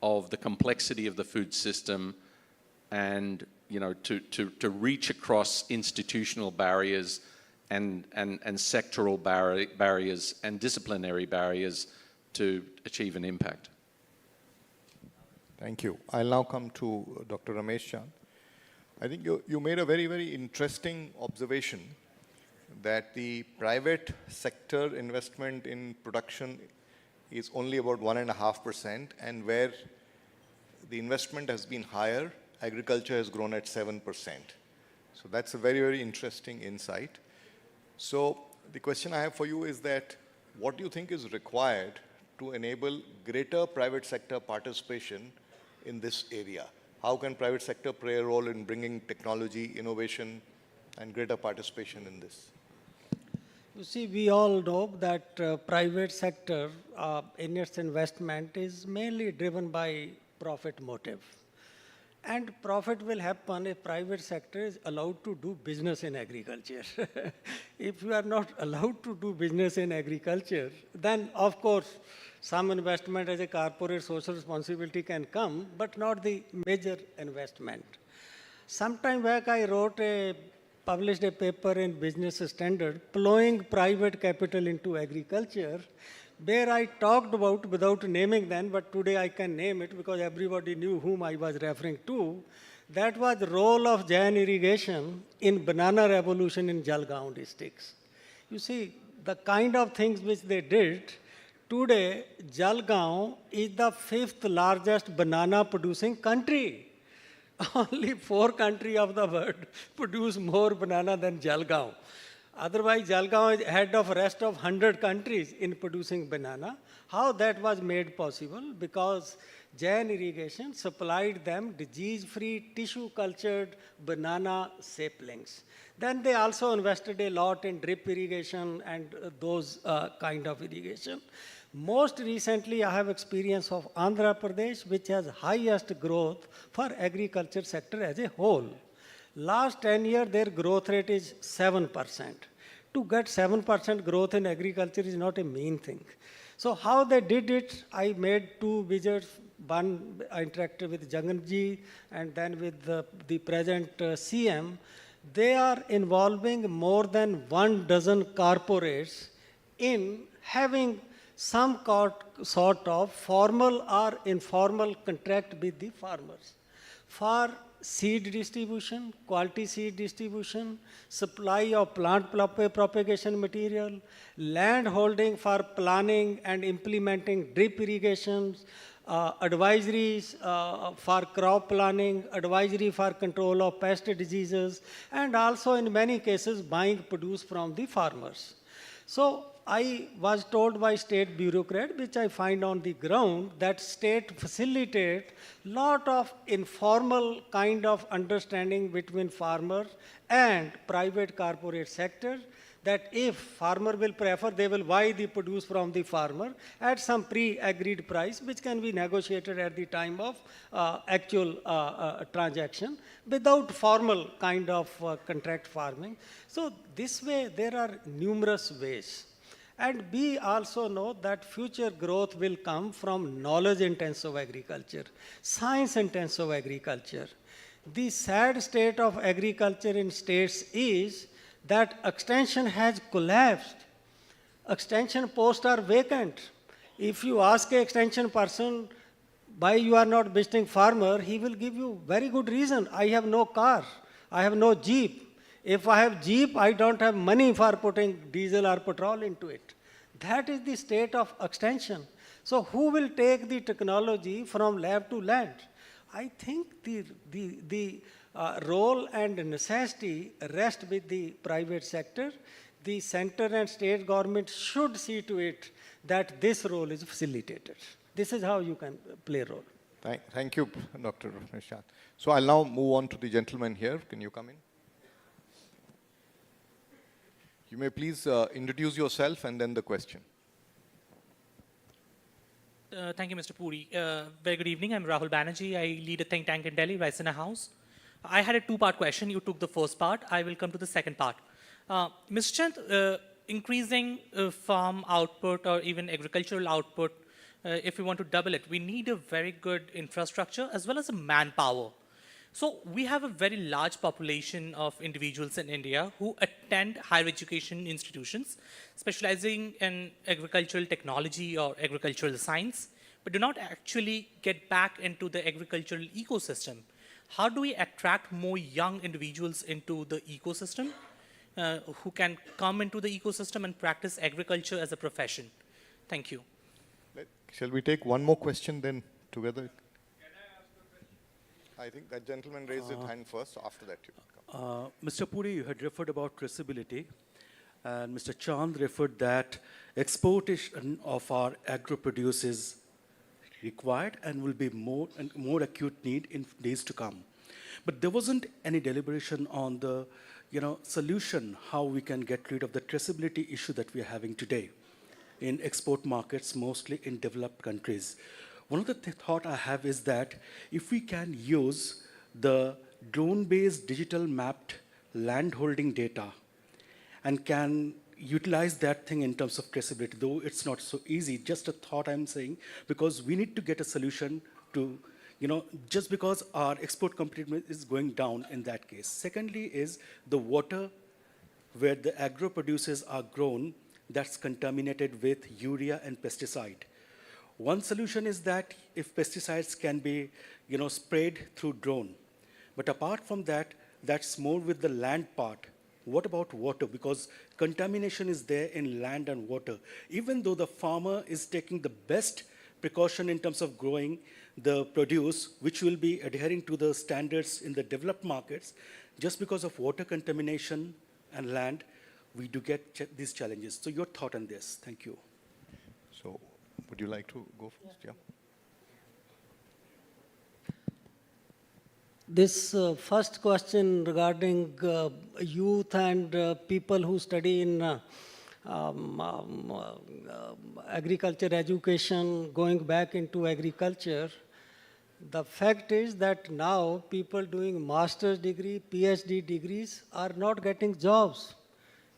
of the complexity of the food system and, you know, to reach across institutional barriers and sectoral barriers and disciplinary barriers to achieve an impact. Thank you. I'll now come to Dr. Ramesh Chand. I think you made a very, very interesting observation that the private sector investment in production is only about 1.5%, and where the investment has been higher, agriculture has grown at 7%. So that's a very, very interesting insight. So the question I have for you is that what do you think is required to enable greater private sector participation in this area? How can private sector play a role in bringing technology, innovation, and greater participation in this? You see, we all know that private sector in its investment is mainly driven by profit motive. And profit will happen if private sector is allowed to do business in agriculture. If you are not allowed to do business in agriculture, then of course some investment as a corporate social responsibility can come, but not the major investment. Sometime back I published a paper in Business Standard, Plowing Private Capital into Agriculture, where I talked about, without naming them, but today I can name it because everybody knew whom I was referring to, that was the role of Jain irrigation in banana revolution in Jalgaon districts. You see, the kind of things which they did, today Jalgaon is the 5th largest banana producing country. Only 4 countries of the world produce more banana than Jalgaon. Otherwise, Jalgaon is head of rest of 100 countries in producing banana. How that was made possible? Because Jain irrigation supplied them disease-free, tissue-cultured banana saplings. Then they also invested a lot in drip irrigation and those kind of irrigation. Most recently, I have experience of Andhra Pradesh, which has highest growth for agriculture sector as a whole. Last 10 years, their growth rate is 7%. To get 7% growth in agriculture is not a mean thing. So how they did it, I made 2 visits. One, I interacted with Jaganji and then with the present CM. They are involving more than 12 corporates in having some sort of formal or informal contract with the farmers for seed distribution, quality seed distribution, supply of plant propagation material, land holding for planning and implementing drip irrigations, advisories for crop planning, advisory for control of pest diseases, and also in many cases buying produce from the farmers. So I was told by state bureaucrat, which I find on the ground, that state facilitate lot of informal kind of understanding between farmer and private corporate sector, that if farmer will prefer, they will buy the produce from the farmer at some pre-agreed price, which can be negotiated at the time of actual transaction without formal kind of contract farming. So this way, there are numerous ways. And we also know that future growth will come from knowledge-intensive agriculture, science-intensive agriculture. The sad state of agriculture in states is that extension has collapsed. Extension posts are vacant. If you ask an extension person why you are not visiting farmer, he will give you very good reason. I have no car. I have no jeep. If I have jeep, I don't have money for putting diesel or petrol into it. That is the state of extension. So who will take the technology from lab to land? I think the role and necessity rest with the private sector. The center and state government should see to it that this role is facilitated. This is how you can play a role. Thank you, Dr. Ramesh Chand. So I'll now move on to the gentleman here. Can you come in? You may please introduce yourself and then the question. Thank you, Mr. Puri. Very good evening. I'm Rahul Banerjee. I lead a think tank in Delhi, Vaisana House. I had a two-part question. You took the first part. I will come to the second part. Mr. Chand, increasing farm output or even agricultural output, if we want to double it, we need a very good infrastructure as well as a manpower. So we have a very large population of individuals in India who attend higher education institutions specializing in agricultural technology or agricultural science, but do not actually get back into the agricultural ecosystem. How do we attract more young individuals into the ecosystem who can come into the ecosystem and practice agriculture as a profession? Thank you. Shall we take one more question then together? I think that gentleman raised his hand first, so after that you can come. Mr. Puri, you had referred about traceability, and Mr. Chand referred that exportation of our agro-produce is required and will be more acute need in days to come. But there wasn't any deliberation on the solution how we can get rid of the traceability issue that we are having today in export markets, mostly in developed countries. One of the thought I have is that if we can use the drone-based digital mapped land holding data and can utilize that thing in terms of traceability, though it's not so easy, just a thought I'm saying, because we need to get a solution to, just because our export competitiveness is going down in that case. Secondly is the water where the agro produces are grown that's contaminated with urea and pesticide. One solution is that if pesticides can be, sprayed through drone. But apart from that, that's more with the land part. What about water? Because contamination is there in land and water. Even though the farmer is taking the best precaution in terms of growing the produce, which will be adhering to the standards in the developed markets, just because of water contamination and land, we do get these challenges. So your thought on this? Thank you. So, would you like to go first? Yeah. This first question regarding youth and people who study in agriculture education, going back into agriculture, the fact is that now people doing master's degree, PhD degrees are not getting jobs.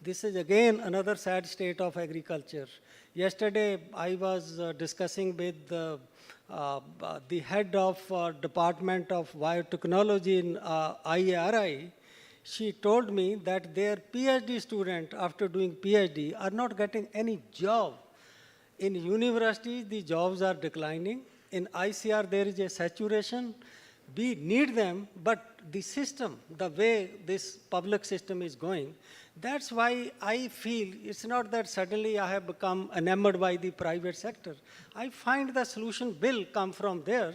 This is again another sad state of agriculture. Yesterday, I was discussing with the head of Department of Biotechnology in IARI. She told me that their PhD student, after doing PhD, are not getting any job. In universities, the jobs are declining. In ICR, there is a saturation. We need them, but the system, the way this public system is going, that's why I feel it's not that suddenly I have become enamored by the private sector. I find the solution will come from there.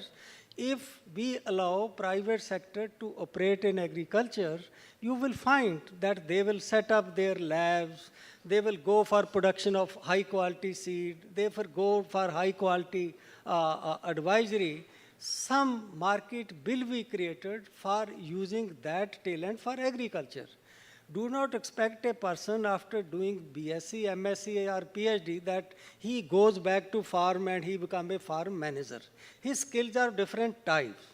If we allow private sector to operate in agriculture, you will find that they will set up their labs, they will go for production of high quality seed, they will go for high quality advisory. Some market will be created for using that talent for agriculture. Do not expect a person after doing BSc, MSc or PhD that he goes back to farm and he become a farm manager. His skills are different types.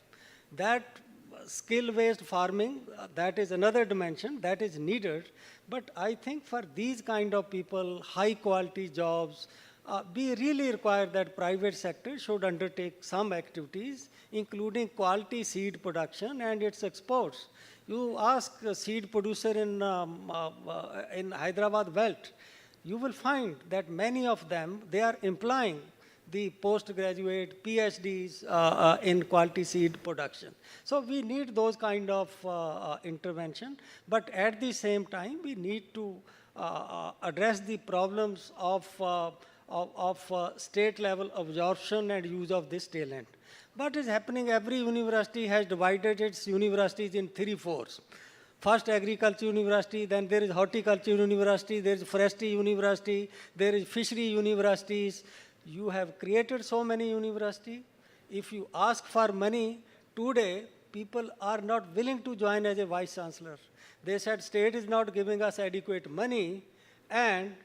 That skill-based farming, that is another dimension that is needed. But I think for these kind of people, high quality jobs, we really require that private sector should undertake some activities, including quality seed production and its exports. You ask a seed producer in Hyderabad belt, you will find that many of them, they are employing the postgraduate PhDs in quality seed production. So we need those kind of intervention, but at the same time, we need to address the problems of state level absorption and use of this talent. What is happening, every university has divided its universities in 3 fours. First agriculture university, then there is horticulture university, there is forestry university, there is fishery universities. You have created so many universities. If you ask for money, today people are not willing to join as a vice chancellor. They said state is not giving us adequate money and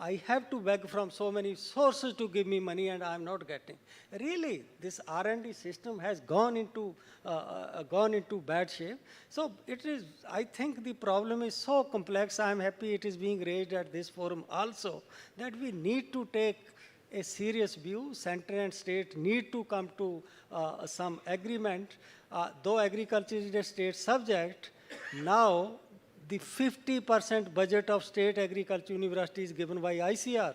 I have to beg from so many sources to give me money and I'm not getting. Really, this R&D system has gone into bad shape. So it is, I think the problem is so complex. I'm happy it is being raised at this forum also, that we need to take a serious view. Center and state need to come to some agreement. Though agriculture is a state subject, now the 50% budget of state agriculture university is given by ICR.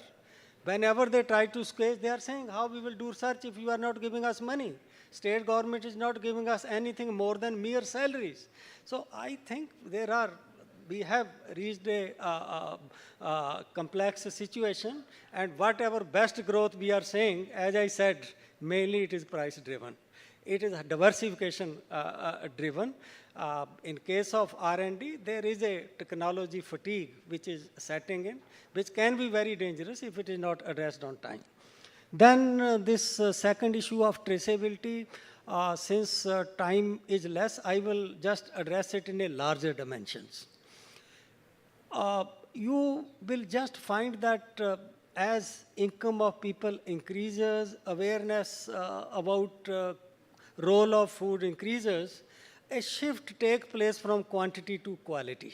Whenever they try to squeeze, they are saying, how we will do research if you are not giving us money? State government is not giving us anything more than mere salaries. So I think we have reached a complex situation, and whatever best growth we are saying, as I said, mainly it is price driven. It is diversification driven. In case of R&D, there is a technology fatigue which is setting in, which can be very dangerous if it is not addressed on time. Then this second issue of traceability, since time is less, I will just address it in a larger dimensions. You will just find that as income of people increases, awareness about role of food increases, a shift takes place from quantity to quality.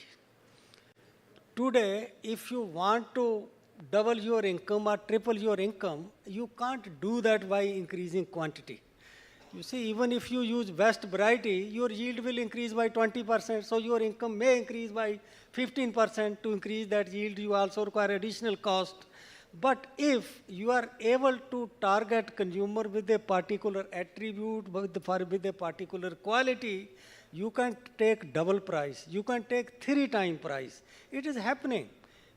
Today, if you want to double your income or triple your income, you can't do that by increasing quantity. You see, even if you use best variety, your yield will increase by 20%, so your income may increase by 15%. To increase that yield, you also require additional cost. But if you are able to target consumer with a particular attribute, with a particular quality, you can take double price. You can take 3 times price. It is happening.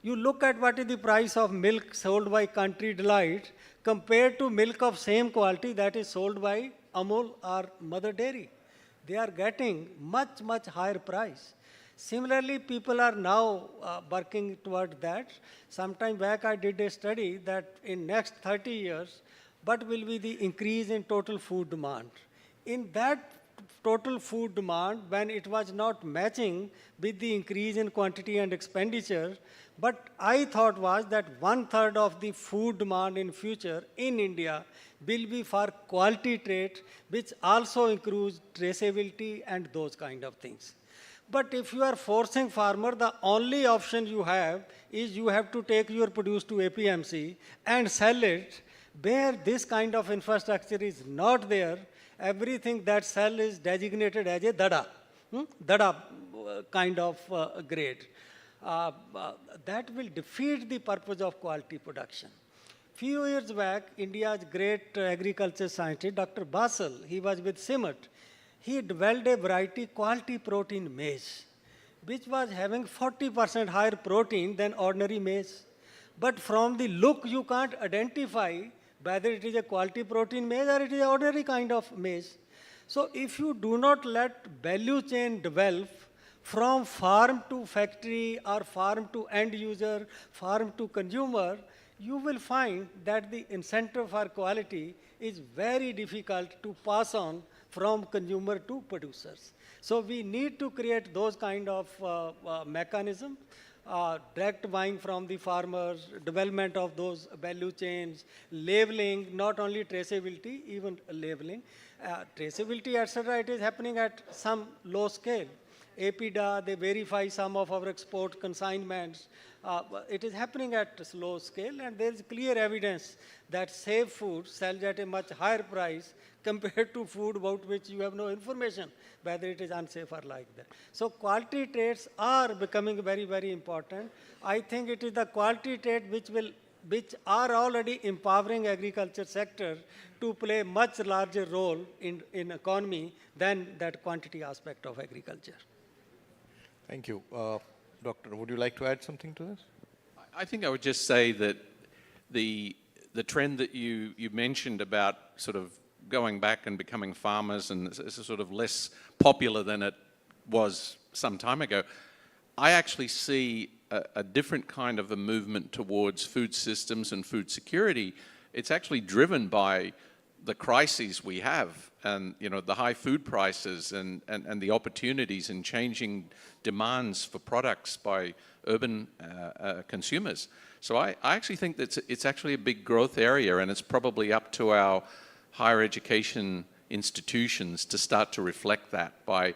You look at what is the price of milk sold by Country Delight compared to milk of same quality that is sold by Amul or Mother Dairy. They are getting much, much higher price. Similarly, people are now working toward that. Sometime back, I did a study that in next 30 years, what will be the increase in total food demand? In that total food demand, when it was not matching with the increase in quantity and expenditure, but I thought was that 1/3 of the food demand in future in India will be for quality trade, which also includes traceability and those kind of things. But if you are forcing farmer, the only option you have is you have to take your produce to APMC and sell it. Where this kind of infrastructure is not there, everything that sell is designated as a dada kind of grade. That will defeat the purpose of quality production. Few years back, India's great agriculture scientist, Dr. Basel, he was with CIMMYT. He developed a variety quality protein maize, which was having 40% higher protein than ordinary maize. But from the look, you can't identify whether it is a quality protein maize or it is an ordinary kind of maize. So if you do not let value chain develop from farm to factory or farm to end user, farm to consumer, you will find that the incentive for quality is very difficult to pass on from consumer to producers. So we need to create those kind of mechanisms, direct buying from the farmers, development of those value chains, labeling, not only traceability, even labeling. Traceability, etc., it is happening at some low scale. APIDA, they verify some of our export consignments. It is happening at a slow scale, and there is clear evidence that safe food sells at a much higher price compared to food about which you have no information, whether it is unsafe or like that. So quality traits are becoming very, very important. I think it is the quality trait which are already empowering agriculture sector to play much larger role in economy than that quantity aspect of agriculture. Thank you. Doctor, would you like to add something to this? I think I would just say that the trend that you mentioned about sort of going back and becoming farmers, and it's sort of less popular than it was some time ago, I actually see a different kind of a movement towards food systems and food security. It's actually driven by the crises we have, and the high food prices and the opportunities and changing demands for products by urban consumers. So I actually think that it's actually a big growth area, and it's probably up to our higher education institutions to start to reflect that by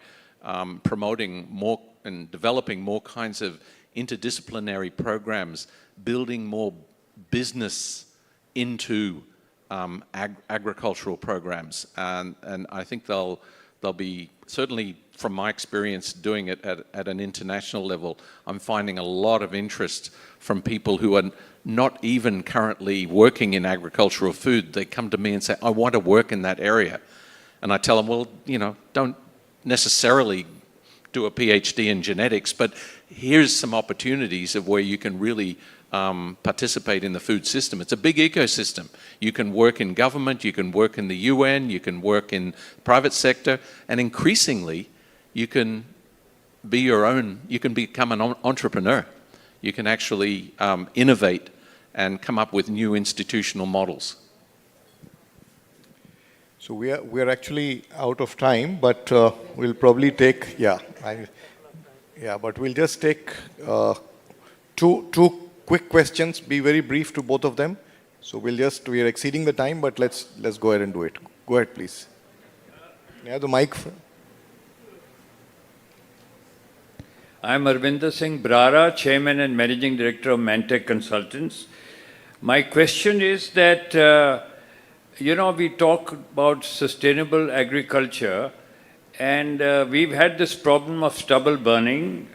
promoting more and developing more kinds of interdisciplinary programs, building more business into agricultural programs, and I think they'll be, certainly from my experience doing it at an international level, I'm finding a lot of interest from people who are not even currently working in agricultural food. They come to me and say, I want to work in that area. And I tell them, well, don't necessarily do a PhD in genetics, but here's some opportunities of where you can really participate in the food system. It's a big ecosystem. You can work in government, you can work in the UN, you can work in private sector, and increasingly you can be your own, you can become an entrepreneur. You can actually innovate and come up with new institutional models. So we are actually out of time, but we'll probably take, but we'll just take two quick questions. Be very brief to both of them. So we are exceeding the time, but let's go ahead and do it. Go ahead, please. May I have the mic? I'm Arvinder Singh Brara, Chairman and Managing Director of Mantech Consultants. My question is that, we talk about sustainable agriculture, and we've had this problem of stubble burning,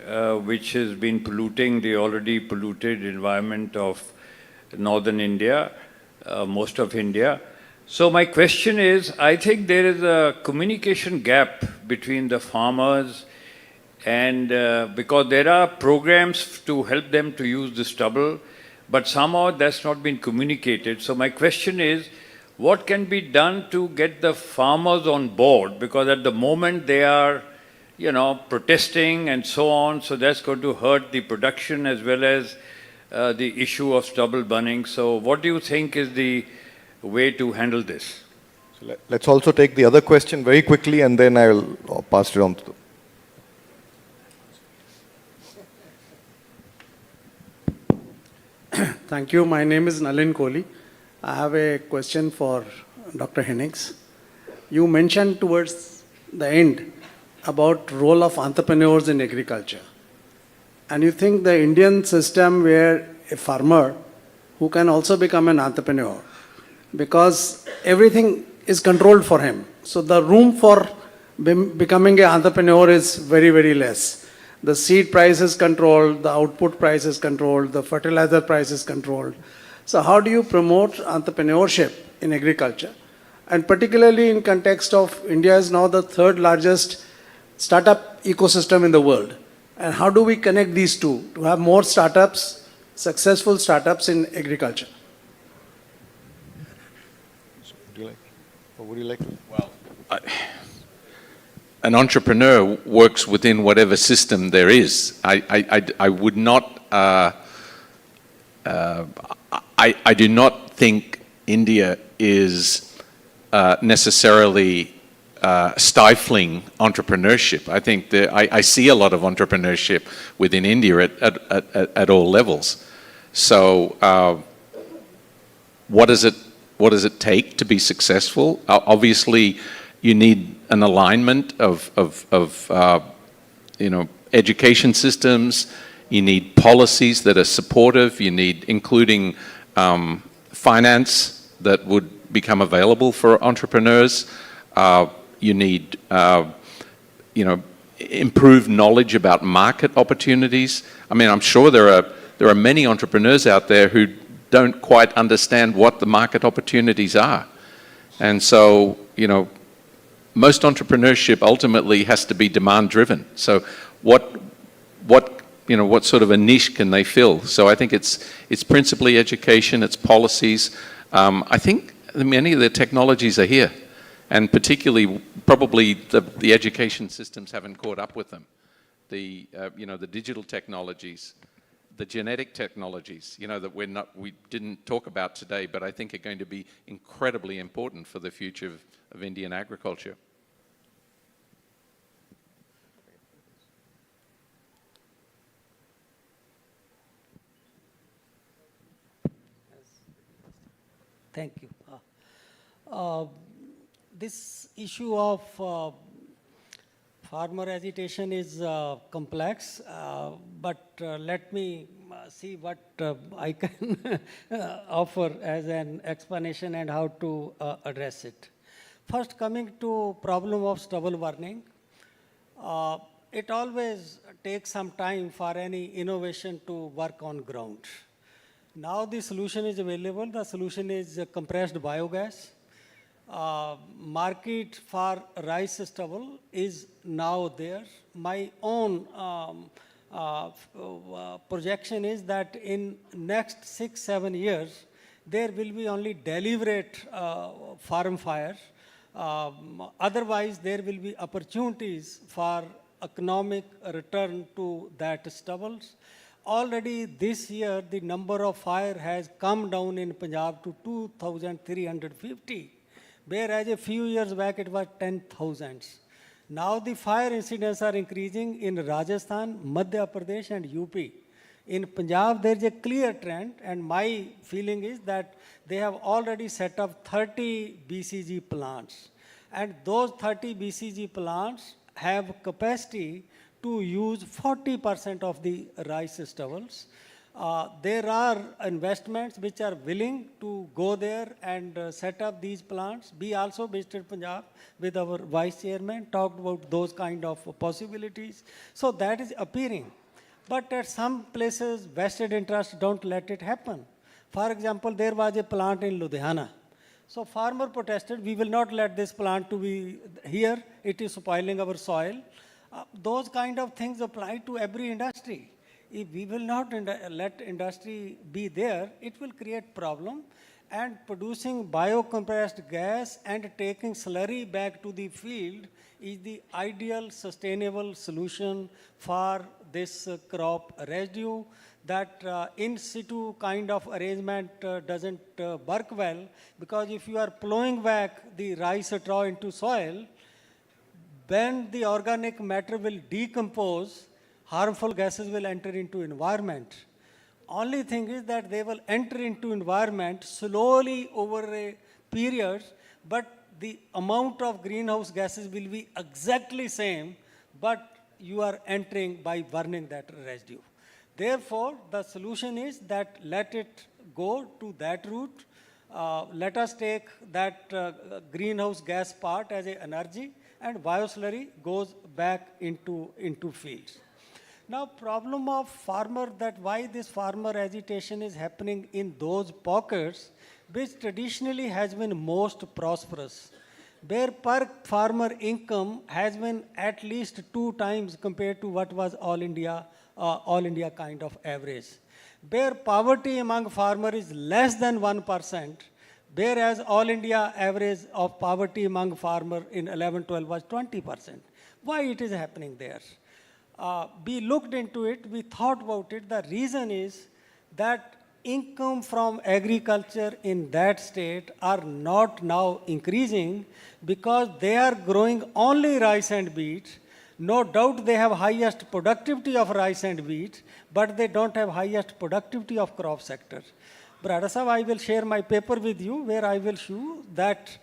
which has been polluting the already polluted environment of northern India, most of India. So my question is, I think there is a communication gap between the farmers and because there are programs to help them to use the stubble, but somehow that's not been communicated. So my question is, what can be done to get the farmers on board? Because at the moment they are, protesting and so on, so that's going to hurt the production as well as the issue of stubble burning. So what do you think is the way to handle this? So let's also take the other question very quickly, and then I will pass it on to Thank you. My name is Nalin Kohli. I have a question for Dr. Hennings. You mentioned towards the end about role of entrepreneurs in agriculture. And you think the Indian system where a farmer who can also become an entrepreneur, because everything is controlled for him. So the room for becoming an entrepreneur is very, very less. The seed price is controlled, the output price is controlled, the fertilizer price is controlled. So how do you promote entrepreneurship in agriculture? And particularly in context of India is now the third largest startup ecosystem in the world. And how do we connect these two to have more startups, successful startups in agriculture? Would you like? Well, an entrepreneur works within whatever system there is. I would not, I do not think India is necessarily stifling entrepreneurship. I think that I see a lot of entrepreneurship within India at all levels. So what does it take to be successful? Obviously, you need an alignment of education systems. You need policies that are supportive. You need including finance that would become available for entrepreneurs. You need improved knowledge about market opportunities. I mean, I'm sure there are many entrepreneurs out there who don't quite understand what the market opportunities are. And so, most entrepreneurship ultimately has to be demand driven. So what sort of a niche can they fill? So I think it's principally education, it's policies. I think many of the technologies are here, and particularly probably the education systems haven't caught up with them. The digital technologies, the genetic technologies, that we didn't talk about today, but I think are going to be incredibly important for the future of Indian agriculture. Thank you. This issue of farmer agitation is complex, but let me see what I can offer as an explanation and how to address it. First, coming to problem of stubble burning, it always takes some time for any innovation to work on ground. Now the solution is available. The solution is compressed biogas. Market for rice stubble is now there. My own projection is that in next 6-7 years, there will be only deliberate farm fire. Otherwise, there will be opportunities for economic return to that stubbles. Already this year, the number of fire has come down in Punjab to 2,350, whereas a few years back it was 10,000. Now the fire incidents are increasing in Rajasthan, Madhya Pradesh and UP. In Punjab, there is a clear trend, and my feeling is that they have already set up 30 BCG plants. And those 30 BCG plants have capacity to use 40% of the rice stubbles. There are investments which are willing to go there and set up these plants. We also visited Punjab with our vice chairman, talked about those kind of possibilities. So that is appearing. But at some places, vested interests don't let it happen. For example, there was a plant in Ludhiana. So farmer protested, we will not let this plant to be here. It is spoiling our soil. Those kind of things apply to every industry. If we will not let industry be there, it will create problem. And producing biocompressed gas and taking slurry back to the field is the ideal sustainable solution for this crop residue. That in situ kind of arrangement doesn't work well, because if you are plowing back the rice straw into soil, when the organic matter will decompose, harmful gases will enter into environment. Only thing is that they will enter into environment slowly over a period, but the amount of greenhouse gases will be exactly same, but you are entering by burning that residue. Therefore, the solution is that let it go to that route. Let us take that greenhouse gas part as an energy, and bioslurry goes back into fields. Now, problem of farmer, that why this farmer agitation is happening in those pockets which traditionally has been most prosperous, where per farmer income has been at least 2 times compared to what was all India kind of average, where poverty among farmers is less than 1%, whereas all India average of poverty among farmers in 11-12 was 20%. Why it is happening there? We looked into it, we thought about it. The reason is that income from agriculture in that state are not now increasing because they are growing only rice and wheat. No doubt they have highest productivity of rice and wheat, but they don't have highest productivity of crop sector. Brother Sahab, I will share my paper with you where I will show that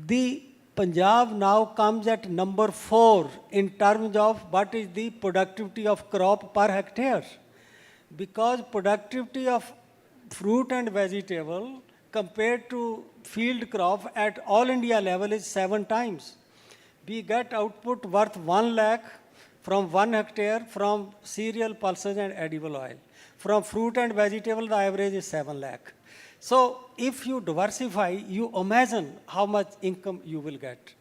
the Punjab now comes at number 4 in terms of what is the productivity of crop per hectare. Because productivity of fruit and vegetable compared to field crop at all India level is 7 times. We get output worth 1 lakh from 1 hectare from cereal, pulses and edible oil. From fruit and vegetable, the average is 7 lakh. So if you diversify, you imagine how much income you will get.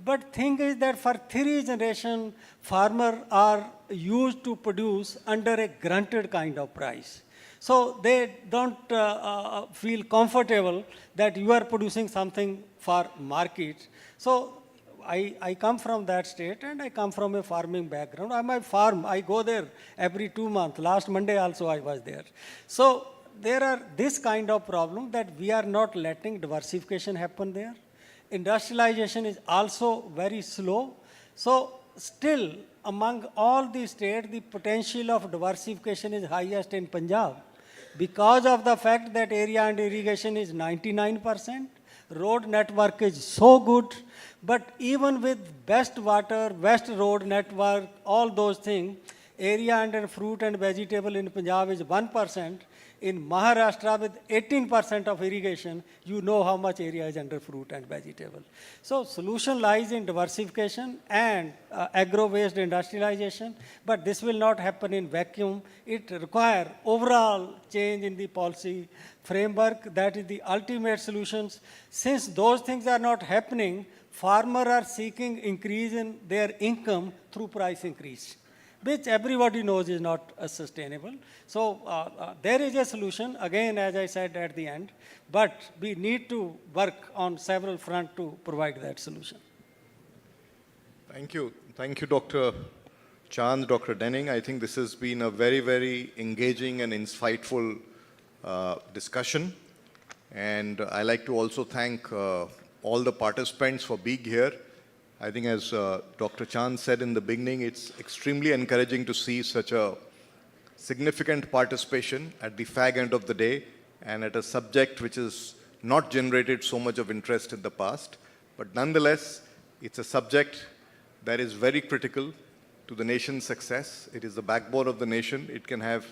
But thing is that for 3 generations, farmers are used to produce under a granted kind of price. So they don't feel comfortable that you are producing something for market. So I come from that state and I come from a farming background. I farm, I go there every 2 months. Last Monday also I was there. So there are this kind of problem that we are not letting diversification happen there. Industrialization is also very slow. So still among all the states, the potential of diversification is highest in Punjab. because of the fact that area under irrigation is 99%, road network is so good, but even with best water, best road network, all those things, area under fruit and vegetable in Punjab is 1%. In Maharashtra with 18% of irrigation, you know how much area is under fruit and vegetable. So solution lies in diversification and agro-based industrialization, but this will not happen in vacuum. It requires overall change in the policy framework. That is the ultimate solutions. Since those things are not happening, farmers are seeking increase in their income through price increase, which everybody knows is not sustainable. So there is a solution, again, as I said at the end, but we need to work on several fronts to provide that solution. Thank you. Thank you, Dr. Chand, Dr. Denning. I think this has been a very, very engaging and insightful discussion. And I like to also thank all the participants for being here. I think as Dr. Chand said in the beginning, it's extremely encouraging to see such a significant participation at the fag end of the day and at a subject which has not generated so much of interest in the past. But nonetheless, it's a subject that is very critical to the nation's success. It is the backbone of the nation. It can have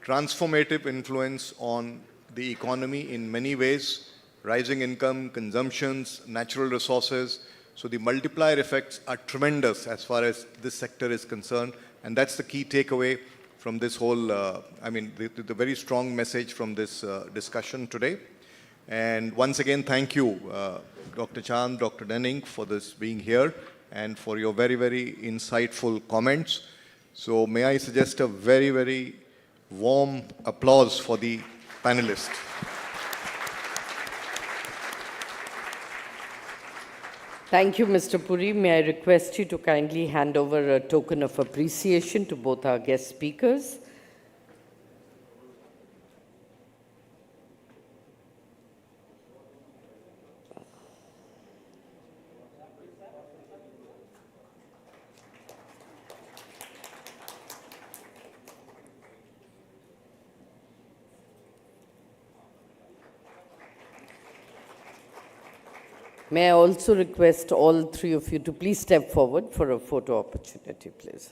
transformative influence on the economy in many ways, rising income, consumptions, natural resources. So the multiplier effects are tremendous as far as this sector is concerned. And that's the key takeaway from this whole, the very strong message from this discussion today. And once again, thank you, Dr. Chand, Dr. Denning, for this being here and for your very, very insightful comments. So may I suggest a very, very warm applause for the panelists. Thank you, Mr. Puri. May I request you to kindly hand over a token of appreciation to both our guest speakers. May I also request all three of you to please step forward for a photo opportunity, please.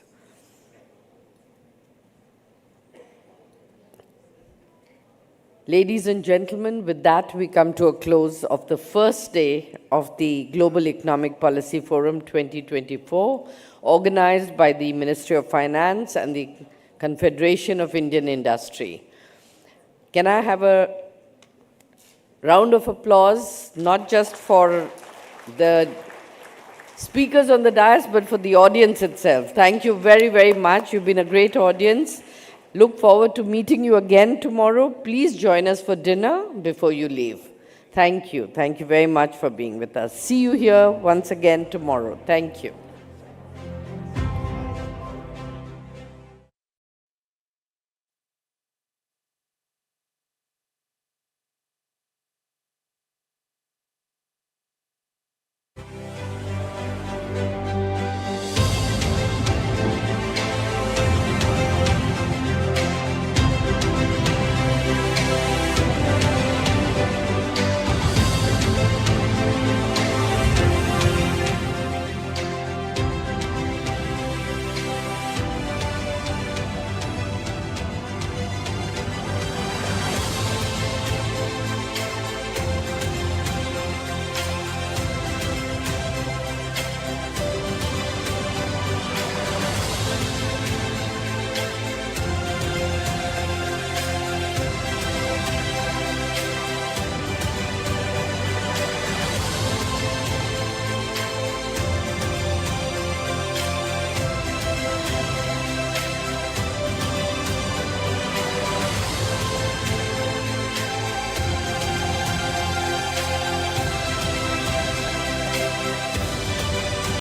Ladies and gentlemen, with that we come to a close of the first day of the Global Economic Policy Forum 2024, organized by the Ministry of Finance and the Confederation of Indian Industry. Can I have a round of applause, not just for the speakers on the dais, but for the audience itself. Thank you very, very much. You've been a great audience. Look forward to meeting you again tomorrow. Please join us for dinner before you leave. Thank you. Thank you very much for being with us. See you here once again tomorrow. Thank you.